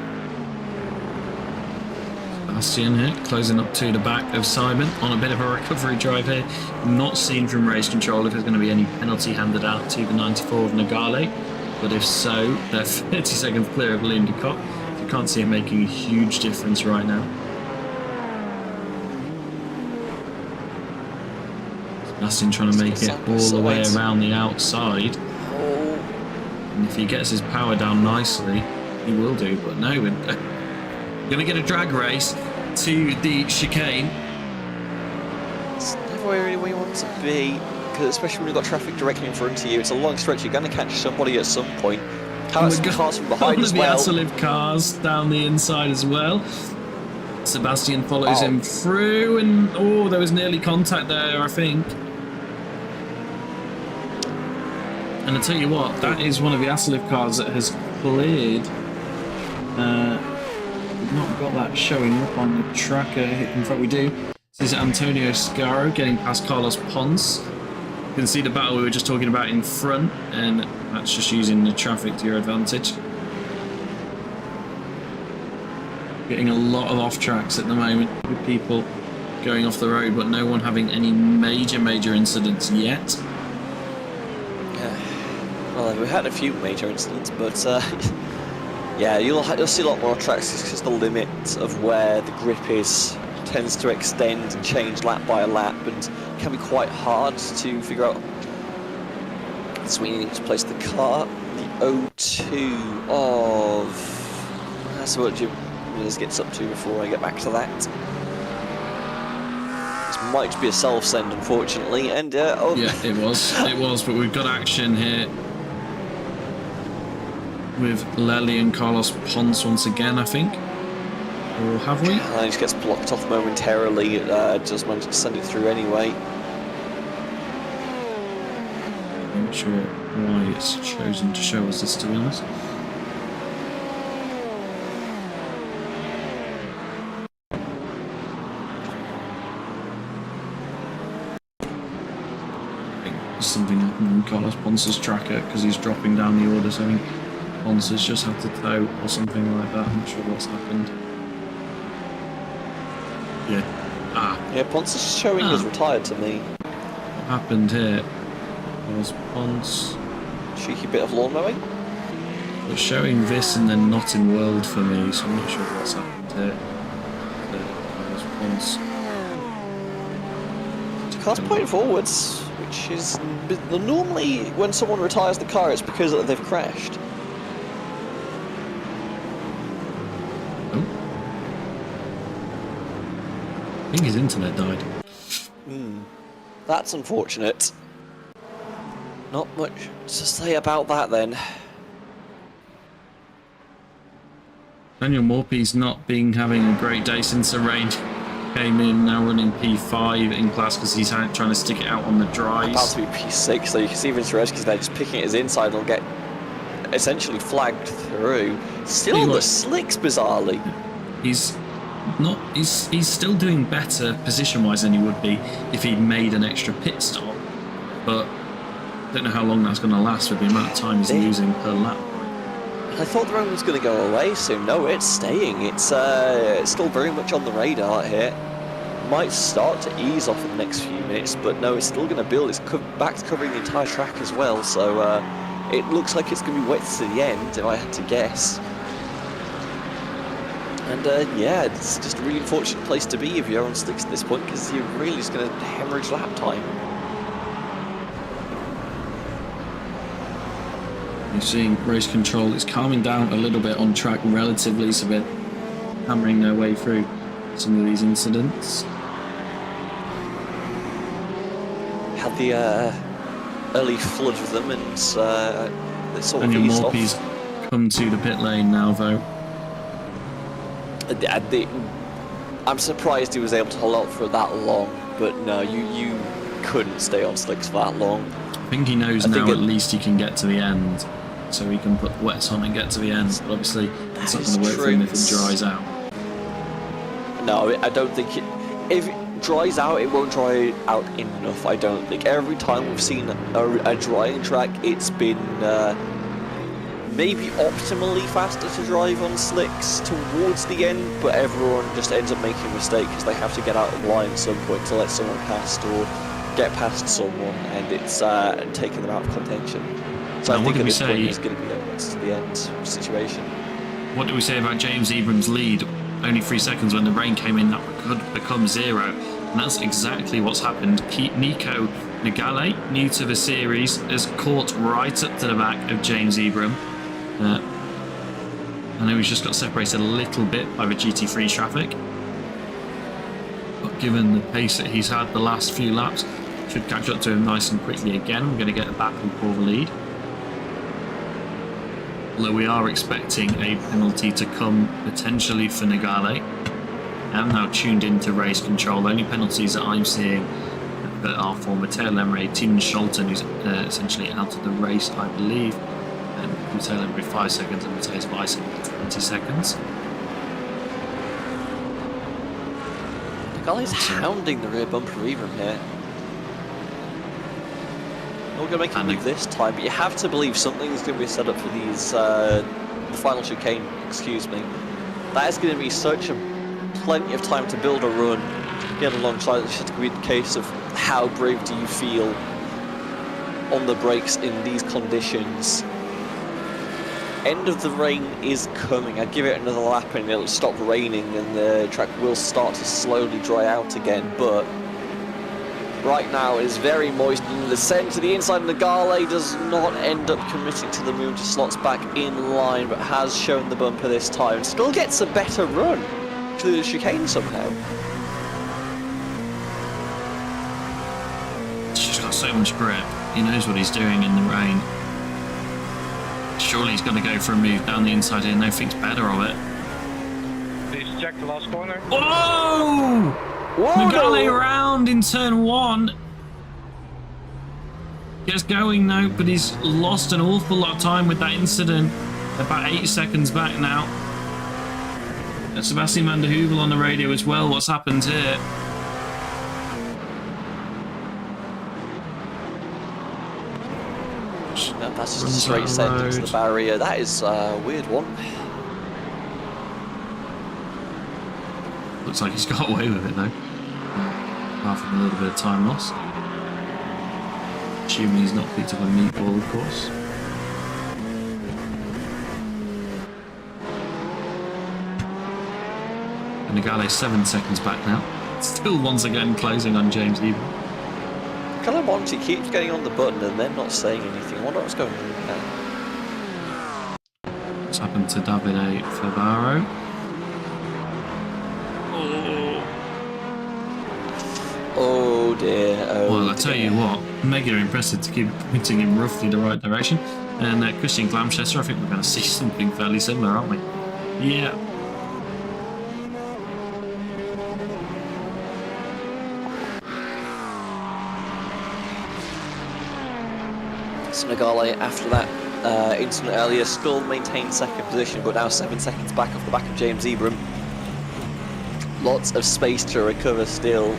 Bastian here, closing up to the back of Simon on a bit of a recovery drive here. Not seen from race control if there's going to be any penalty handed out to the 94 of Nogale. But if so, they're 30 seconds clear of Liam de Kock. You can't see it making a huge difference right now. Bastian trying to make it all the way around the outside. And if he gets his power down nicely, he will do. But no, we're going to get a drag race to the chicane. It's never where you want to be, because especially when you've got traffic directly in front of you. It's a long stretch. You're going to catch somebody at some point. Cars from behind as well. The Asoliv cars down the inside as well. Sebastian follows him through, and oh, there was nearly contact there, I think. And I tell you what, that is one of the Asoliv cars that has cleared. We've not got that showing up on the tracker. In fact, we do. This is Antonio Scaro getting past Carlos Ponce. You can see the battle we were just talking about in front, and that's just using the traffic to your advantage. Getting a lot of off tracks at the moment with people going off the road, but no one having any major incidents yet. Well, we've had a few major incidents, but yeah, you'll see a lot more tracks because the limit of where the grip is tends to extend and change lap by lap, and can be quite hard to figure out. So we need to place the car, the O2 of... That's what Jim gets up to before I get back to that. This might just be a self-send, unfortunately, and yeah, it was, but we've got action here with Lely and Carlos Ponce once again, I think. Or have we? He just gets blocked off momentarily, just managed to send it through anyway. I'm not sure why it's chosen to show us this, to be honest. I think there's something happening on Carlos Ponce's tracker because he's dropping down the order, so I think Ponce's just had to tow or something like that. I'm not sure what's happened. Yeah. Yeah, Ponce is showing as retired to me. What happened here was Ponce... Cheeky bit of lawn mowing. But showing this and then not in world for me, so I'm not sure what's happened here. Ponce. The car's pointing forwards, which is... Normally, when someone retires the car, it's because they've crashed. I think his internet died. That's unfortunate. Not much to say about that then. Daniel Morphy's not been having a great day since the rain came in, now running P5 in class because he's trying to stick it out on the dries. About to be P6, so you can see Vince Rezki's there just picking it as inside and will get essentially flagged through. Still on the slicks, bizarrely. He's still doing better position-wise than he would be if he'd made an extra pit stop, but I don't know how long that's going to last with the amount of time he's losing per lap. I thought the round was going to go away soon. No, it's staying. It's still very much on the radar here. Might start to ease off in the next few minutes, but no, it's still going to build. It's back to covering the entire track as well, so it looks like it's going to be wet to the end, if I had to guess. And yeah, it's just a really unfortunate place to be if you're on slicks at this point, because you're really just going to hemorrhage lap time. You're seeing race control is calming down a little bit on track relatively, so they're hammering their way through. some of these incidents. Had the early flood of them, and they sort of Daniel eased off. Morpy's come to the pit lane now, though. I'm surprised he was able to hold out for that long, but no, you couldn't stay on slicks for that long. I think he knows now at least he can get to the end, so he can put wets on and get to the end. But obviously, it's not going to work for him if it dries out. No, I don't think it. If it dries out, it won't dry out enough. I don't think. Every time we've seen a drying track, it's been maybe optimally faster to drive on slicks towards the end, but everyone just ends up making a mistake because they have to get out of line at some point to let someone past or get past someone, and it's taking them out of contention. So now, I think at this point say, it's going to be to the end situation. What do we say about James Ibram's lead? Only 3 seconds when the rain came in, that could become 0, and that's exactly what's happened. Nico Nagale, new to the series, has caught right up to the back of James Ibram. I know he's just got separated a little bit by the GT3 traffic, but given the pace that he's had the last few laps, should catch up to him nice and quickly again. We're going to get a battle for the lead. Although we are expecting a penalty to come potentially for Nagale. I'm now tuned into race control. The only penalties that I'm seeing are for Matteo Lemre, Tim Scholten, who's essentially out of the race, I believe. And Matteo Lemre 5 seconds and Matthias Weiss 20 seconds. Nagale's hounding the rear bumper of Ibram here. Not going to make him move this time, but you have to believe something's going to be set up for these, the final chicane, excuse me. That is going to be such plenty of time to build a run, get alongside. It's just going to be the case of how brave do you feel on the brakes in these conditions. End of the rain is coming. I give it another lap and it'll stop raining and the track will start to slowly dry out again, but right now it is very moist in the descent to the inside, and Nagale does not end up committing to the move to slots back in line, but has shown the bumper this time. Still gets a better run through the chicane somehow. He's just got so much grip. He knows what he's doing in the rain. Surely he's going to go for a move down the inside here. No thinks better of it. Please check the last corner. Whoa! Whoa! Nagale around in turn 1. Gets going now, but he's lost an awful lot of time with that incident. About 8 seconds back now. Sebastian van der Heuvel on the radio as well. What's happened here? No, that's just a straight send into the barrier. That is a weird one. Looks like he's got away with it though. Apart from a little bit of time loss. Assuming he's not picked up a meatball, of course. And Nagale 7 seconds back now. Still once again closing on James Ibram. Calamonte keeps getting on the button and then not saying anything. I wonder what's going on now. What's happened to Davide Favaro? Oh dear, oh Well, I tell you what, mega impressive to keep pointing in roughly the right direction. And Christian Glamchester, I think we're going to see something fairly similar, aren't we? Yeah. So Nagale, after that incident earlier, still maintained second position, but now 7 seconds back off the back of James Ibram. Lots of space to recover still,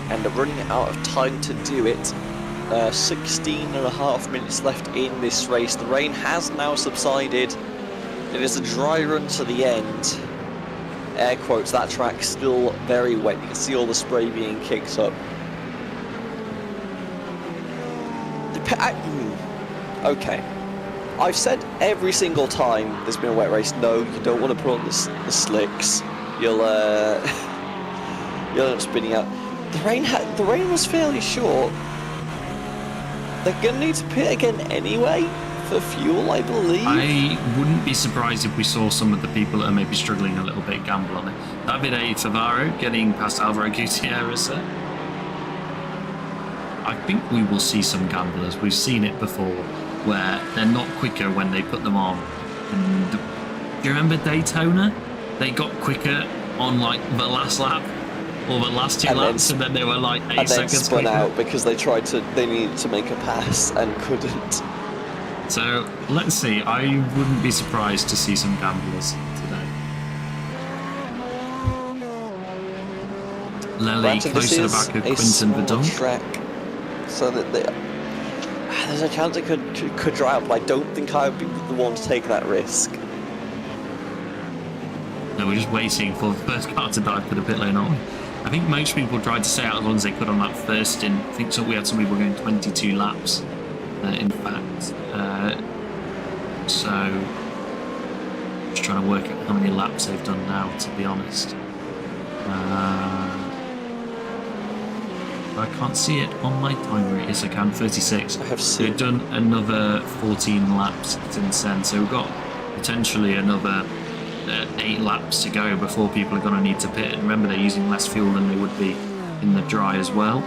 and running out of time to do it. 16.5 minutes left in this race. The rain has now subsided. It is a dry run to the end. Air quotes, that track's still very wet. You can see all the spray being kicked up. Okay. I've said every single time there's been a wet race, no, you don't want to put on the slicks. You'll end up spinning out. The rain was fairly short. They're going to need to pit again anyway for fuel, I believe. I wouldn't be surprised if we saw some of the people that are maybe struggling a little bit gamble on it. Davide Favaro getting past Alvaro Gutierrez. I think we will see some gamblers. We've seen it before where they're not quicker when they put them on. And do you remember Daytona? They got quicker on like the last lap or the last two laps, and then they were like 8 seconds and then spun quicker. out because they needed to make a pass and couldn't. So let's see. I wouldn't be surprised to see some gamblers today. Lely close to the back of Quinton Verdonk. Track, so that there's a chance it could dry up, but I don't think I would be the one to take that risk. No, we're just waiting for the first car to dive for the pit lane, aren't we? I think most people tried to stay out as long as they could on that first stint. I think we had some people going 22 laps, in fact. So, just trying to work out how many laps they've done now, to be honest. I can't see it on my timer. Yes, I can. 36. I have seen. We've done another 14 laps since then, so we've got potentially another 8 laps to go before people are going to need to pit. And remember, they're using less fuel than they would be in the dry as well.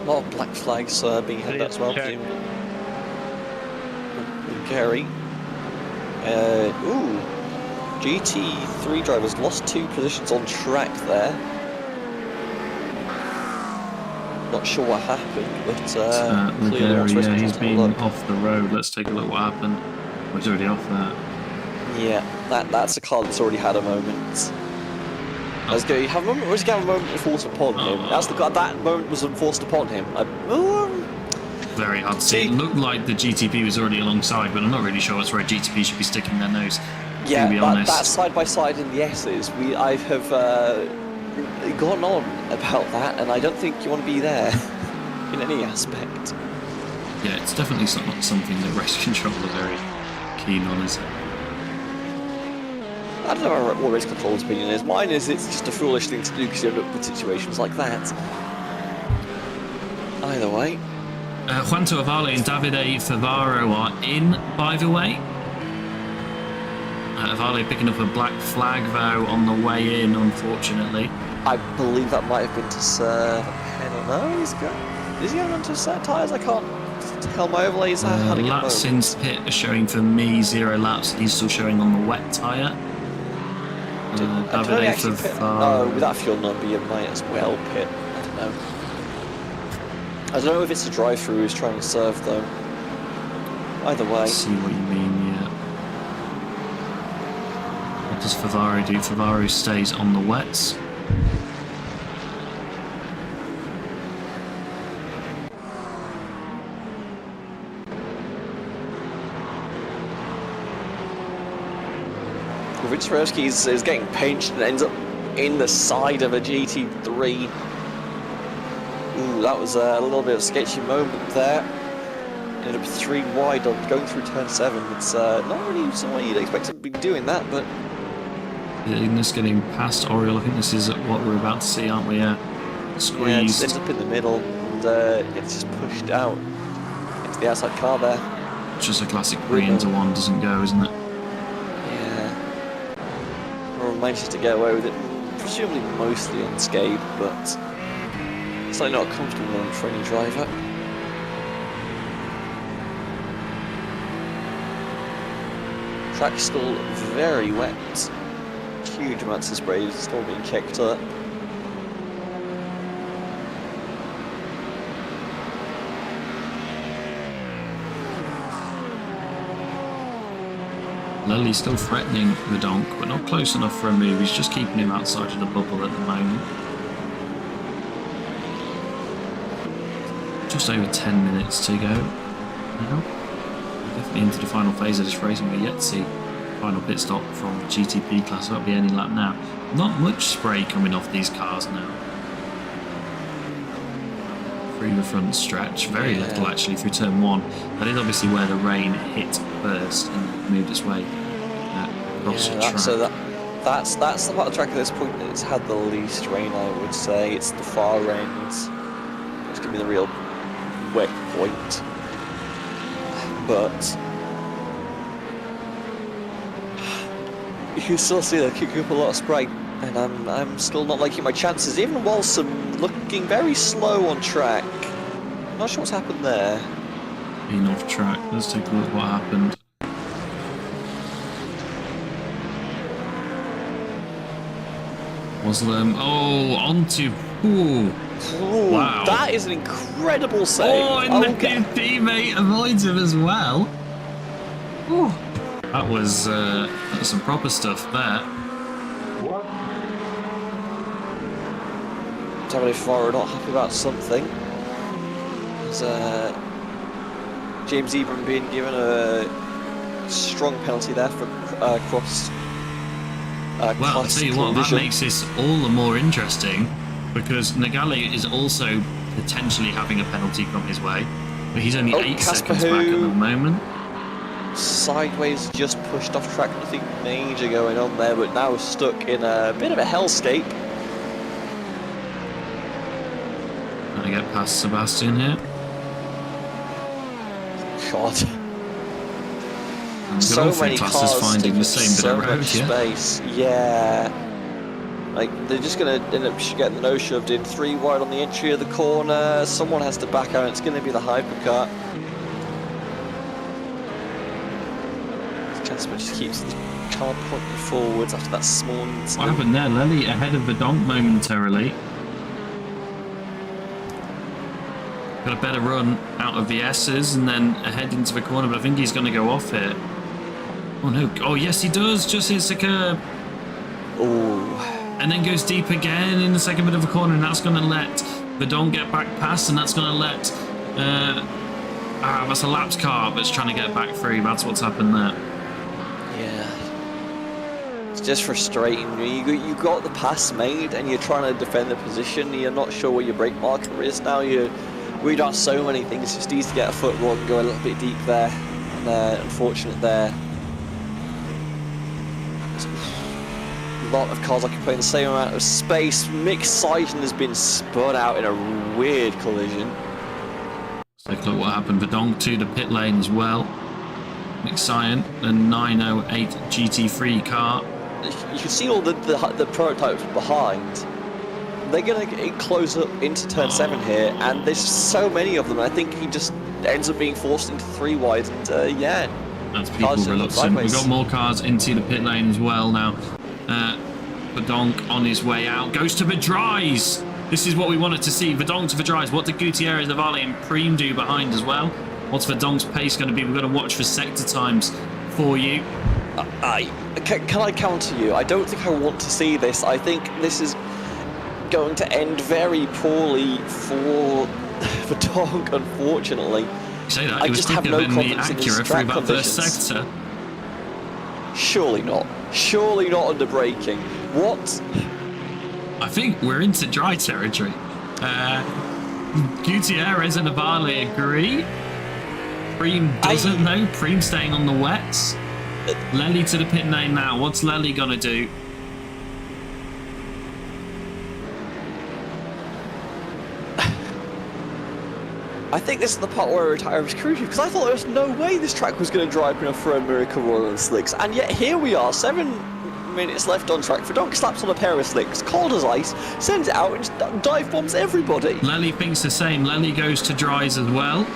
A lot of black flags being held as well. Check. Gary. GT3 drivers lost 2 positions on track there. Not sure what happened, but Ligeri, he's been off the road. Let's take a look what happened. Oh, he's already off that. Yeah, that's a car that's already had a moment. Let's go. You have a moment, or does he have a moment forced upon him? That's the car. That moment was forced upon him. Very hard to see. It looked like the GTP was already alongside, but I'm not really sure that's where a GTP should be sticking their nose. Yeah, to be honest. that side by side in the S's, I have gone on about that, and I don't think you want to be there in any aspect. Yeah, it's definitely not something that race control are very keen on, is it? I don't know what race control's opinion is. Mine is it's just a foolish thing to do because you end up with situations like that. Either way. Juan Avale and Davide Favaro are in, by the way. Avale picking up a black flag, though, on the way in, unfortunately. I believe that might have been to serve. I don't know. Is he going on to set tyres? I can't tell. My overlays are having a moment. Laps since pit are showing for me 0 laps. He's still showing on the wet tyre. Davide Favaro. With that fuel number, you might as well pit. I don't know. I don't know if it's a drive-through he's trying to serve, though. Either way. I see what you mean, yeah. What does Favaro do? Favaro stays on the wets. Vitorowski is getting pinched and ends up in the side of a GT3. Ooh, that was a little bit of a sketchy moment there. Ended up 3 wide on going through turn 7. It's not really some way you'd expect to be doing that, but... Ignis getting past Oriole. I think this is what we're about to see, aren't we? Squeezed. Yeah, it just ends up in the middle and it's just pushed out into the outside car there. Just a classic 3 into 1 doesn't go, isn't it? Manages to get away with it, presumably mostly unscathed, but it's like not a comfortable moment for any driver. Track's still very wet. Huge amounts of spray still being kicked up. Lely's still threatening Verdonk, but not close enough for a move. He's just keeping him outside of the bubble at the moment. Just over 10 minutes to go now. Definitely into the final phase of this race, and we're yet to see final pit stop from the GTP class. That'll be any lap now. Not much spray coming off these cars now. Through the front stretch, very little actually through turn 1. That is obviously where the rain hit first and moved its way across the track. So that That's the part of the track at this point that's had the least rain, I would say. It's the far end. It's going to be the real wet point. But you can still see they're kicking up a lot of spray, and I'm still not liking my chances, even whilst I'm looking very slow on track. Not sure what's happened there. Being off track. Let's take a look what happened. Muslim. Oh, onto. Ooh. Ooh, Wow. That is an incredible save. Oh, and the teammate avoids him as well. Ooh. That was some proper stuff there. Dominic Farrar not happy about something. There's James Ebram being given a strong penalty there for cross. Well, I'll tell you what, that makes this all the more interesting because Nagale is also potentially having a penalty come his way, but he's only 8 seconds back at the moment. Sideways, just pushed off track, nothing major going on there, but now stuck in a bit of a hellscape. Gonna get past Sebastian here. God. So many cars finding the same bit of road, space. Yeah. Like, they're just going to end up getting the nose shoved in. 3 wide on the entry of the corner. Someone has to back out. It's going to be the hypercar. Casper just keeps the car pointing forwards after that small incident. What happened there? Lely ahead of the donk momentarily. Got a better run out of the S's and then ahead into the corner, but I think he's going to go off here. Oh no, oh yes he does, just hits the curb. Oh. And then goes deep again in the second bit of a corner, and that's going to let Verdon get back past, and that's going to let... that's a lapped car that's trying to get back free. That's what's happened there. Yeah. It's just frustrating. You got the pass made, and you're trying to defend the position, you're not sure where your brake marker is now. We've done so many things, it's just easy to get a foot wrong and go a little bit deep there. And unfortunate there. A lot of cars occupying the same amount of space. Mick Seichen has been spun out in a weird collision. Let's take a look what happened. Verdonk to the pit lane as well. Mick Seichen, the 908 GT3 car. You can see all the prototypes behind. They're going to close up into turn 7 here, and there's so many of them. I think he just ends up being forced into 3 wide, and yeah. That's people reluctant. We've got more cars into the pit lane as well now. Verdonk on his way out. Goes to Vidrais. This is what we wanted to see. Verdonk to Vidrais. What did Gutierrez, Navale and Preem do behind as well? What's Verdonk's pace going to be? We've got to watch for sector times for you. Can I counter you? I don't think I want to see this. I think this is going to end very poorly for Verdonk, unfortunately. You say that, I he was just have quicker no than the confidence in his Acura track through that first conditions. sector. Surely not. Surely not under braking. What? I think we're into dry territory. Gutierrez and Navale agree. Preem doesn't though. Preem staying on the wets. Lely to the pit lane now. What's Lely gonna do? I think this is the part where I was curious because I thought there was no way this track was going to dry up enough for a miracle roll and slicks, and yet here we are, 7 minutes left on track. Verdonk slaps on a pair of slicks, cold as ice, sends it out and just dive bombs everybody. Lely thinks the same. Lely goes to dries as well.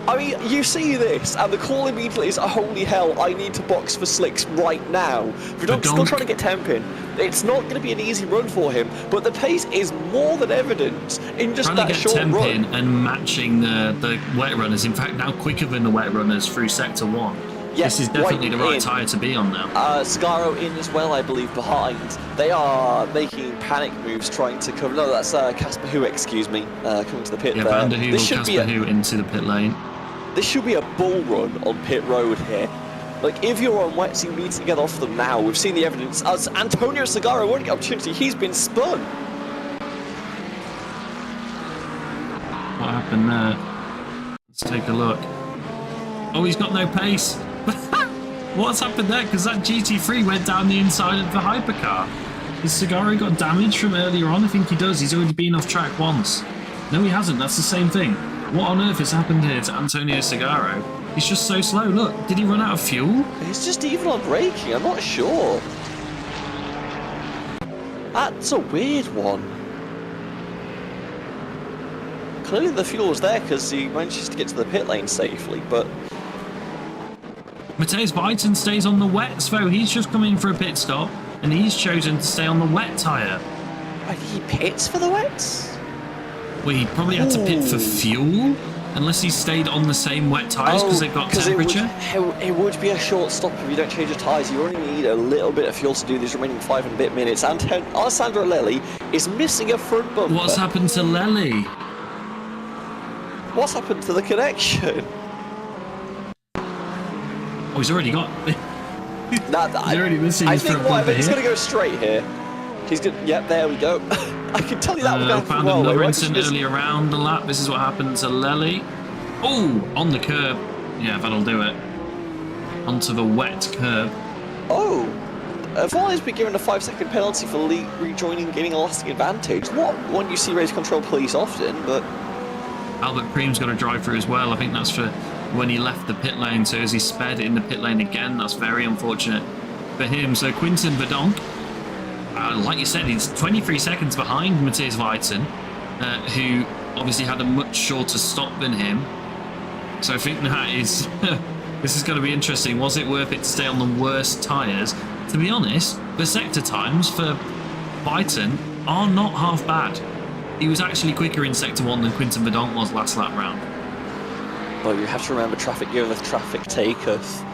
I mean, you see this, and the call immediately is, oh, holy hell, I need to box for slicks right now. Verdonk's still trying to get temp in. It's not going to be an easy run for him, but the pace is more than evident in just that short run. Trying to get temp in and matching the wet runners. In fact, now quicker than the wet runners through sector 1. Yeah, this is definitely the right tyre to be on now. Scarro in as well, I believe, behind. They are making panic moves trying to cover... No, that's Casper Hu, excuse me, coming to the pit there. Van der Heuvel, Casper Hu into the pit lane. This should be a bull run on pit road here. Like, if you're on wets, you need to get off them now. We've seen the evidence. As Antonio Segarra won't get opportunity, he's been spun. What happened there? Let's take a look. Oh, he's got no pace. What's happened there? Because that GT3 went down the inside of the hypercar. Has Segaro got damage from earlier on? I think he does. He's already been off track once. No, he hasn't. That's the same thing. What on earth has happened here to Antonio Segaro? He's just so slow. Look, did he run out of fuel? He's just evil on braking, I'm not sure. That's a weird one. Clearly the fuel was there because he managed to get to the pit lane safely, but... Matthias Beitzen stays on the wets, though. He's just come in for a pit stop, and he's chosen to stay on the wet tyre. He pits for the wets? Well, he probably had to pit for fuel, unless he stayed on the same wet tyres because they've got temperature. It would be a short stop if you don't change your tyres. You only need a little bit of fuel to do these remaining 5 and a bit minutes. And Alessandro Lelli is missing a front bumper. What's happened to Lelli? What's happened to the connection? Oh, he's already got... he's already missing his front bumper. I think he's going to go straight here. He's going. Yep, there we go. I can tell you that. Found another incident earlier around the lap. This is what happened to Lelli. Oh, on the curb. Yeah, that'll do it. Onto the wet curb. Oh, Vaughan's been given a 5-second penalty for rejoining, gaining a lasting advantage. Not one you see race control police often, but... Albert Cream's got a drive through as well. I think that's for when he left the pit lane. So as he sped in the pit lane again, that's very unfortunate for him. So Quinten Verdonk, like you said, he's 23 seconds behind Matthias Beitzen, who obviously had a much shorter stop than him. So I think that is... this is going to be interesting. Was it worth it to stay on the worst tyres? To be honest, the sector times for Beitzen are not half bad. He was actually quicker in Sector 1 than Quinten Verdonk was last lap round. Well, you have to remember traffic giveth, traffic taketh.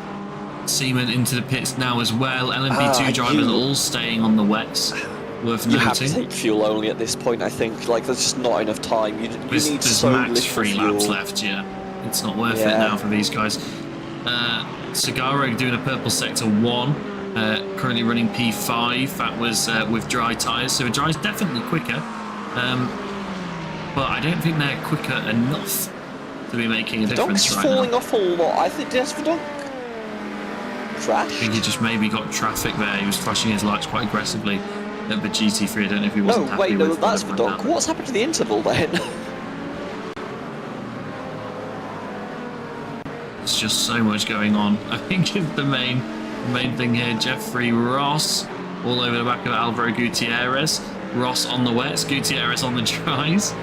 Seaman into the pits now as well. LMP2 drivers all staying on the wets. Worth noting. You have to take fuel only at this point, I think. Like, there's just not enough time. You need so max little 3 fuel. laps left, yeah. It's not worth it now for these guys. Segaro doing a purple Sector 1. Currently running P5. That was with dry tyres. So dry is definitely quicker. But I don't think they're quicker enough to be making a difference right now. falling off a lot. I think that's Verdonk. Crash? I think he just maybe got traffic there. He was flashing his lights quite aggressively at the GT3. I don't know if he wasn't happy with that's Verdonk. What's happened to the interval then? It's just so much going on. I think it's the main thing here. Jeffrey Ross all over the back of Alvaro Gutierrez. Ross on the wets, Gutierrez on the dries.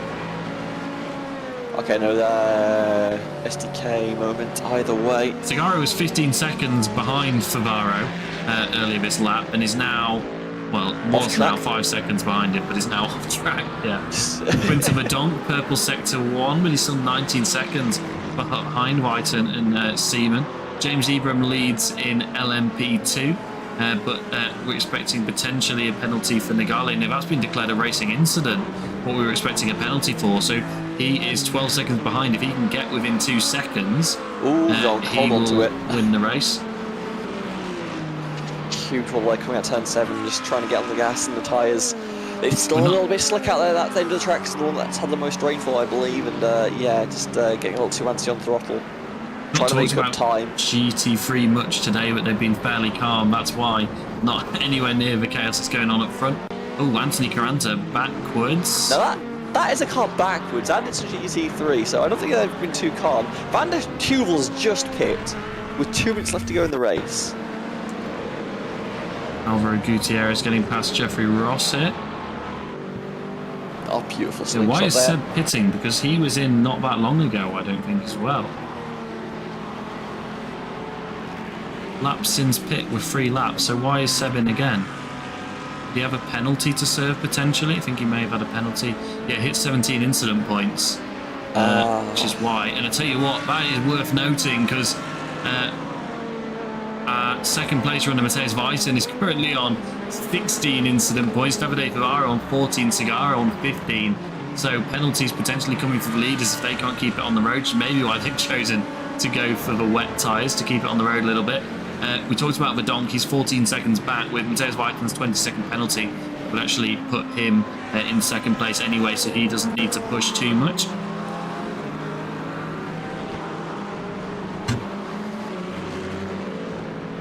Okay, no, the SDK moment either way. Segaro was 15 seconds behind Favaro earlier this lap and is now, well, was now 5 seconds behind him, but is now off track. Yeah. Quinten Verdonk, purple Sector 1, but he's still 19 seconds behind Whiten and Seaman. James Ebram leads in LMP2. But we're expecting potentially a penalty for Nagale. Now, that's been declared a racing incident, what we were expecting a penalty for. So he is 12 seconds behind. If he can get within 2 seconds, he will win the race. Huge one like coming out turn 7, just trying to get on the gas and the tyres. It's still a little bit slick out there. That end of the track is the one that's had the most rainfall, I believe. And yeah, just getting a little too antsy on throttle. Trying to make up time. GT3 much today, but they've been fairly calm. That's why not anywhere near the chaos that's going on up front. Oh, Anthony Caranta backwards. Now that is a car backwards, and it's a GT3, so I don't think they've been too calm. Van der Heuvel's just pit with 2 minutes left to go in the race. Alvaro Gutierrez getting past Jeffrey Ross here. Oh, beautiful. So why is Seb pitting? Because he was in not that long ago, I don't think, as well. Laps since pit with 3 laps, so why is Seb in again? Did he have a penalty to serve potentially? I think he may have had a penalty. Yeah, hit 17 incident points, which is why. And I tell you what, that is worth noting because second place runner Matthias Beitzen is currently on 16 incident points. Davide Favaro on 14, Segaro on 15. So penalties potentially coming for the leaders if they can't keep it on the road. Maybe why they've chosen to go for the wet tyres to keep it on the road a little bit. We talked about Verdonk, he's 14 seconds back with Matthias Beitzen's 20-second penalty, would actually put him in second place anyway, so he doesn't need to push too much.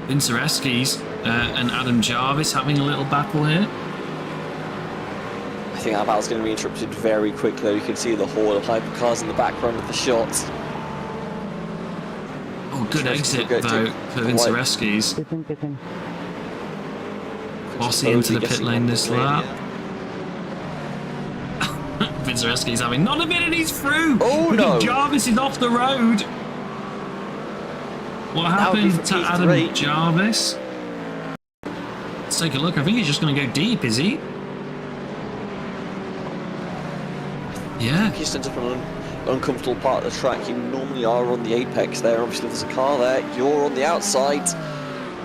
Vincereskis and Adam Jarvis having a little battle here. I think that battle's going to be interrupted very quickly. You can see the horde of hypercars in the background of the shots. Oh, good exit though for Vincereskis. Bossy into the pit lane this lap. Vincereskis having not a minute, he's through. Oh no! Jarvis is off the road. What happened to Adam Jarvis? Let's take a look. I think he's just going to go deep, is he? Yeah. He stands up on an uncomfortable part of the track. You normally are on the apex there. Obviously, there's a car there. You're on the outside.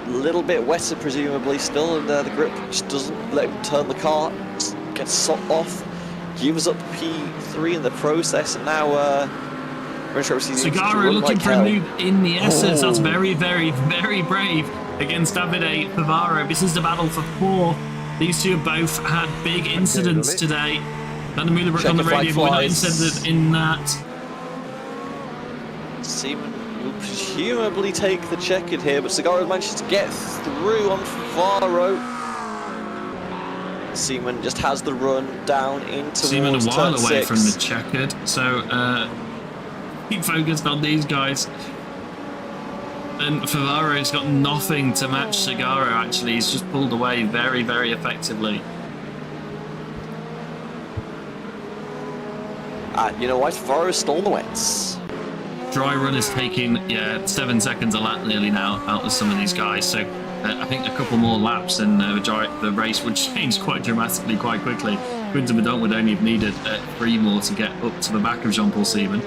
A little bit wetter, presumably, still, and the grip just doesn't let him turn the car. Just gets sopped off. Gives up P3 in the process, and now Segaro looking for a move in the essence. That's very, very, very brave against Davide Pavaro. This is the battle for 4. These two have both had big incidents today. Van der Meulenbroek on the radio, but we're not interested in that. Seaman will presumably take the checkered here, but Segaro manages to get through on Pavaro. Seaman just has the run down into Seaman a while away from the checkered, so keep focused on these guys. And Favaro's got nothing to match Segaro, actually. He's just pulled away very, very effectively. You know what? Favaro's still on the wets. Dry run is taking, 7 seconds a lap nearly now out of some of these guys, so I think a couple more laps and the race would change quite dramatically, quite quickly. Quinton Bedont would only have needed 3 more to get up to the back of Jean-Paul Seaman.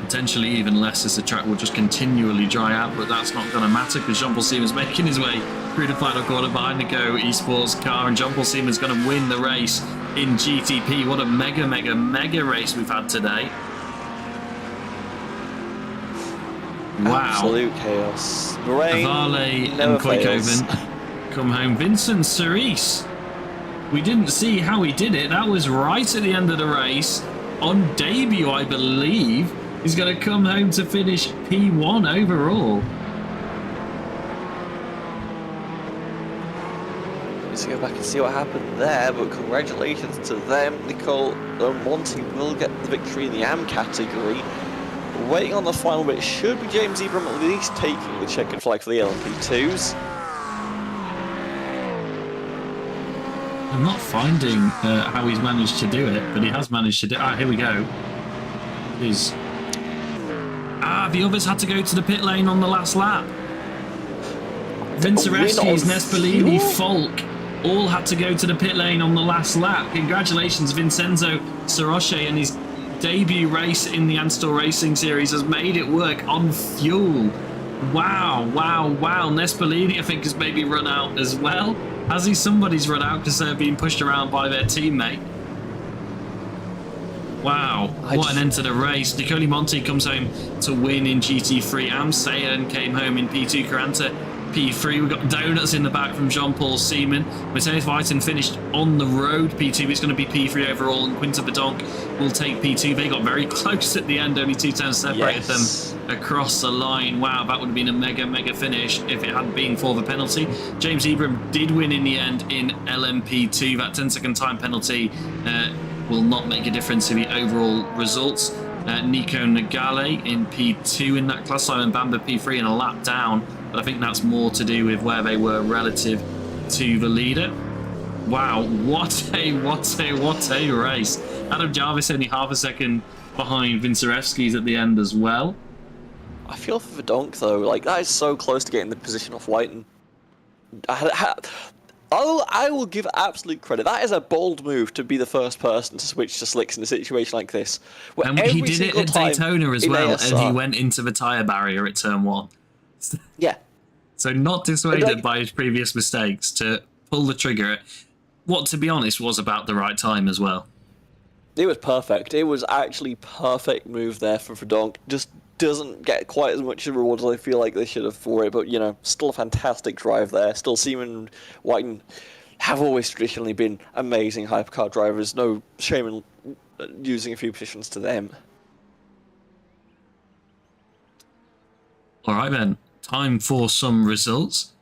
Potentially even less, as the track will just continually dry out, but that's not going to matter because Jean-Paul Seaman's making his way through the final corner behind the Go Esports car, and Jean-Paul Seaman's going to win the race in GTP. What a mega, mega, mega race we've had today. Wow. Absolute chaos. Rain Avale and Koikoven come home. Vincent Cerise. We didn't see how he did it. That was right at the end of the race. On debut, I believe. He's going to come home to finish P1 overall. Let's go back and see what happened there, but congratulations to them. Nicole Monti will get the victory in the AM category. Waiting on the final bit should be James Ebram at least taking the checkered flag for the LMP2s. I'm not finding how he's managed to do it, but he has managed to do it. Ah, here we go. The others had to go to the pit lane on the last lap. Vincereskis, Nespolini, Falk all had to go to the pit lane on the last lap. Congratulations, Vincenzo Saroche, and his debut race in the Anstor Racing Series has made it work on fuel. Wow, wow, wow. Nespolini, I think, has maybe run out as well. Has he? Somebody's run out because they're being pushed around by their teammate. Wow, what an end to the race. Nicole Monti comes home to win in GT3. Amsayan came home in P2. Caranta P3. We've got donuts in the back from Jean-Paul Seaman. Matthias Weiten finished on the road P2. It's going to be P3 overall, and Quinta Bedonk will take P2. They got very close at the end. Only 2 turns separated them across the line. Wow, that would have been a mega, mega finish if it hadn't been for the penalty. James Ebram did win in the end in LMP2. That 10-second time penalty will not make a difference to the overall results. Nico Nagale in P2 in that class, Simon Bamba P3 and a lap down, but I think that's more to do with where they were relative to the leader. Wow, what a race. Adam Jarvis only half a second behind Vincereskis at the end as well. I feel for Verdonk though, like that is so close to getting the position off Whiten. I will give absolute credit. That is a bold move to be the first person to switch to slicks in a situation like this. And he did it at Daytona as well, and he went into the tyre barrier at turn 1. Yeah. So not dissuaded by his previous mistakes to pull the trigger at what, to be honest, was about the right time as well. It was perfect. It was actually perfect move there for Verdonk. Just doesn't get quite as much reward as I feel like they should have for it, but you know, still a fantastic drive there. Still, Seaman and Whiten have always traditionally been amazing hypercar drivers. No shame in using a few positions to them. All right then. time for some results.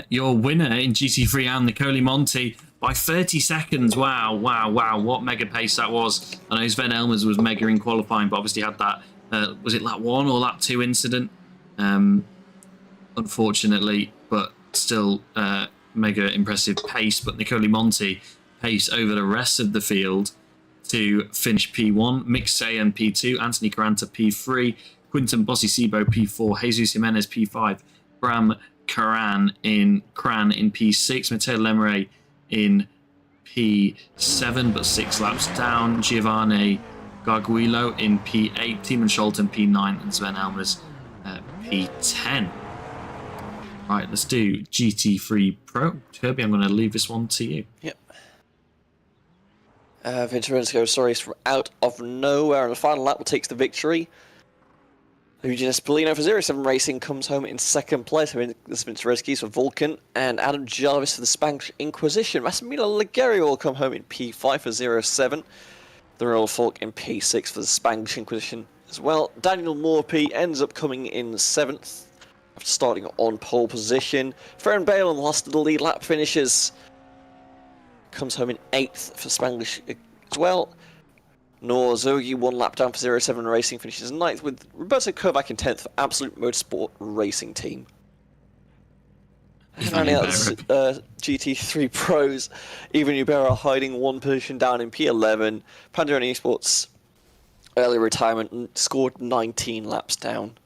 Your winner in GT3 and Nicole Monti by 30 seconds. Wow, wow, wow. What mega pace that was. I know Sven Elmers was mega in qualifying, but obviously had that, was it lap 1 or lap 2 incident? Unfortunately, but still mega impressive pace. But Nicole Monti pace over the rest of the field to finish P1, Mick Sayan P2, Anthony Caranta P3, Quinton Bossi Sibo P4, Jesus Jimenez P5, Bram Kran in P6, Matteo Lemire in P7, but 6 laps down, Giovanni Garguilo in P8, Timon Scholten P9, and Sven Elmers P10. Right, let's do GT3 Pro. Kirby, I'm going to leave this one to you. Yep. Vincenzo Soares from out of nowhere on the final lap takes the victory. Eugene Espolino for 07 Racing comes home in second place. The Vincereskis for Vulcan and Adam Jarvis for the Spanish Inquisition. Massimiliano Ligeri will come home in P5 for 07. The Royal Falk in P6 for the Spanish Inquisition as well. Daniel Morphy ends up coming in 7th after starting on pole position. Ferran Bale on the last of the lead lap finishes comes home in 8th for Spanish as well. Noor Zogi 1 lap down for 07 Racing finishes 9th, with Roberto Kovac in 10th for Absolute Motorsport Racing Team. And rounding out GT3 Pros, Ivan Ubera hiding 1 position down in P11. Pandora Esports early retirement and scored 19 laps down.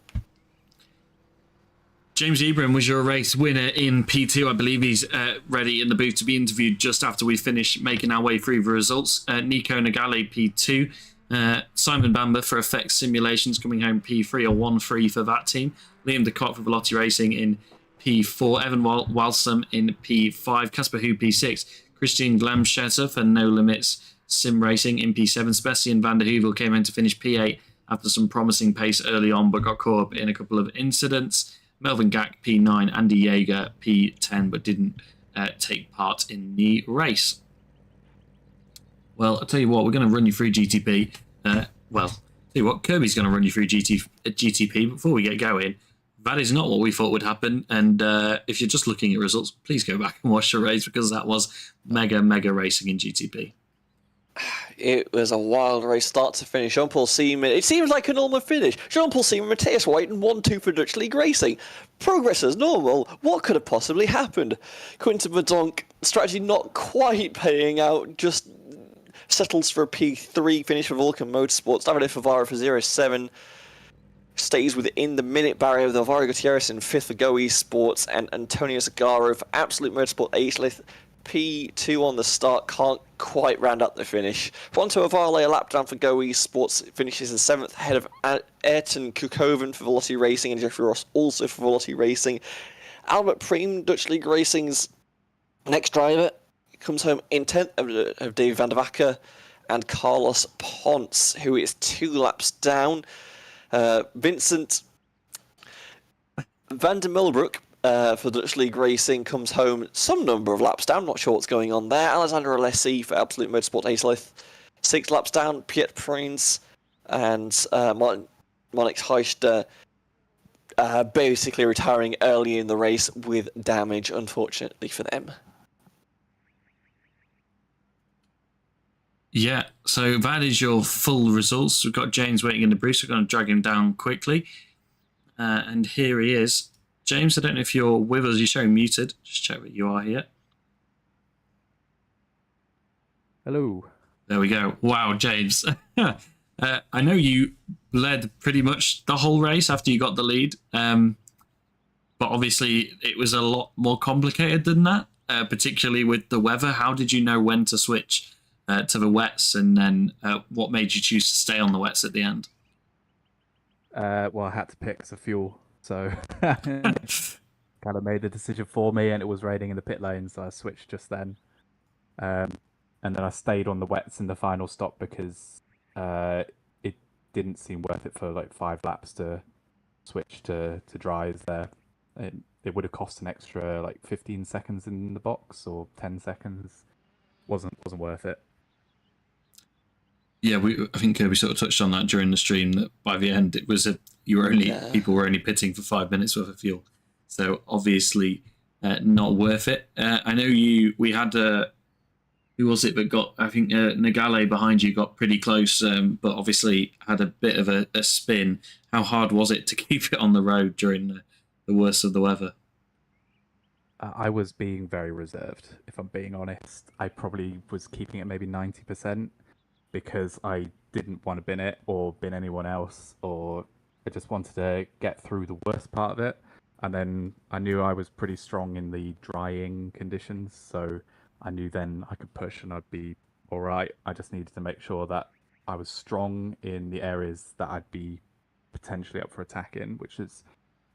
James Ebram was your race winner in P2. I believe he's ready in the booth to be interviewed just after we finish making our way through the results. Nico Nagale, P2. Simon Bamber for Effects Simulations coming home P3 or 1-3 for that team. Liam Decott for Velotti Racing in P4. Evan Walsam in P5. Casper Hu P6. Christian Glamschetter for No Limits Sim Racing in P7. Sebastian van der Heuvel came in to finish P8 after some promising pace early on, but got caught up in a couple of incidents. Melvin Gack, P9, Andy Yeager, P10, but didn't take part in the race. Well, I'll tell you what, we're going to run you through GTP. Tell you what, Kirby's going to run you through GTP. Before we get going, that is not what we thought would happen. And if you're just looking at results, please go back and watch the race, because that was mega racing in GTP. It was a wild race start to finish. Jean-Paul Seaman, it seems like a normal finish. Jean-Paul Seaman, Matthias White and 1-2 for Dutch League Racing. Progress as normal. What could have possibly happened? Quinton Verdonk, strategy not quite paying out, just settles for a P3 finish for Vulcan Motorsports. Davide Favara for 07 stays within the minute barrier with Alvaro Gutierrez in 5th for Go Esports and Antonio Zagaro for Absolute Motorsport Aislith. P2 on the start, can't quite round up the finish. Juanto Avale, a lap down for Go Esports, finishes in 7th ahead of Ayrton Kukoven for Velotti Racing and Jeffrey Ross also for Velotti Racing. Albert Preem, Dutch League Racing's next driver, comes home in 10th of Dave van der Wacker and Carlos Ponce, who is 2 laps down. Vincent van der Milbroek for Dutch League Racing comes home some number of laps down, not sure what's going on there. Alexander Alessi for Absolute Motorsport Aislith, 6 laps down. Piet Prins and Monix Heister basically retiring early in the race with damage, unfortunately for them. Yeah, so that is your full results. We've got James waiting in the booth, so we're going to drag him down quickly. And here he is. James, I don't know if you're with us. You're showing muted. Just check that you are here. Hello. There we go. Wow, James. I know you led pretty much the whole race after you got the lead. But obviously it was a lot more complicated than that, particularly with the weather. How did you know when to switch to the wets, and then what made you choose to stay on the wets at the end? Well, I had to pick the fuel. So kind of made the decision for me, and it was raining in the pit lane, so I switched just then. And then I stayed on the wets in the final stop because it didn't seem worth it for like 5 laps to switch to dries there. It would have cost an extra like 15 seconds in the box or 10 seconds. Wasn't worth it. Yeah, I think Kirby sort of touched on that during the stream, that by the end it was people were only pitting for 5 minutes worth of fuel. So obviously not worth it. I know we had who was it that got, I think Nagale behind you got pretty close, but obviously had a bit of a spin. How hard was it to keep it on the road during the worst of the weather? I was being very reserved, if I'm being honest. I probably was keeping it maybe 90% because I didn't want to bin it or bin anyone else, or I just wanted to get through the worst part of it. And then I knew I was pretty strong in the drying conditions, so I knew then I could push and I'd be all right. I just needed to make sure that I was strong in the areas that I'd be potentially up for attack in, which is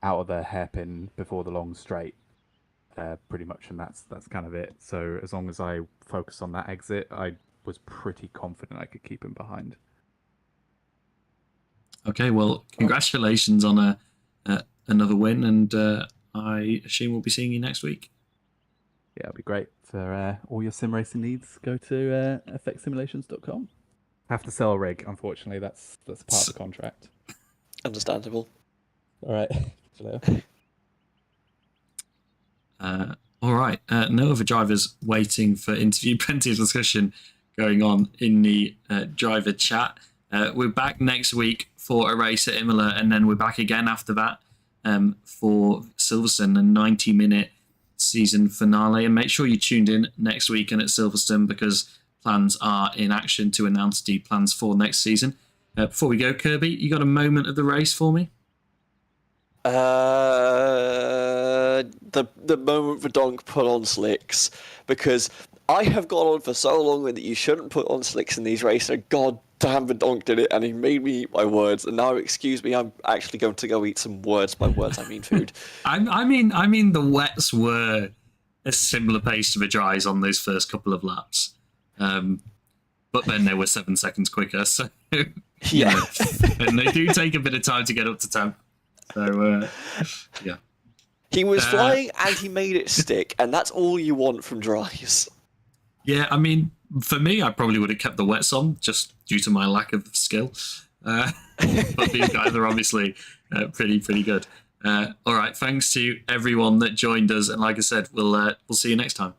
out of the hairpin before the long straight, pretty much, and that's kind of it. So as long as I focus on that exit, I was pretty confident I could keep him behind. Okay, well, congratulations on another win, and I assume we'll be seeing you next week. Yeah, it'll be great. For all your sim racing needs, go to fxsimulations.com. Have to sell a rig, unfortunately. That's part of the contract. Understandable. All right. Later. All right. No other drivers waiting for interview. Plenty of discussion going on in the driver chat. We're back next week for a race at Imola, and then we're back again after that for Silverstone, a 90-minute season finale. And make sure you tuned in next weekend at Silverstone, because plans are in action to announce the plans for next season. Before we go, Kirby, you got a moment of the race for me? The moment Verdonk put on slicks, because I have gone on for so long that you shouldn't put on slicks in these races. God damn, Verdonk did it, and he made me eat my words. And now, excuse me, I'm actually going to go eat some words. By words, I mean food. I mean the wets were a similar pace to the dries on those first couple of laps, but then they were 7 seconds quicker. So Yeah, and they do take a bit of time to get up to 10. So yeah. he was flying and he made it stick, and that's all you want from dries. Yeah, I mean, for me, I probably would have kept the wets on just due to my lack of skill. But these guys are obviously pretty good. All right, thanks to everyone that joined us, and like I said, we'll see you next time.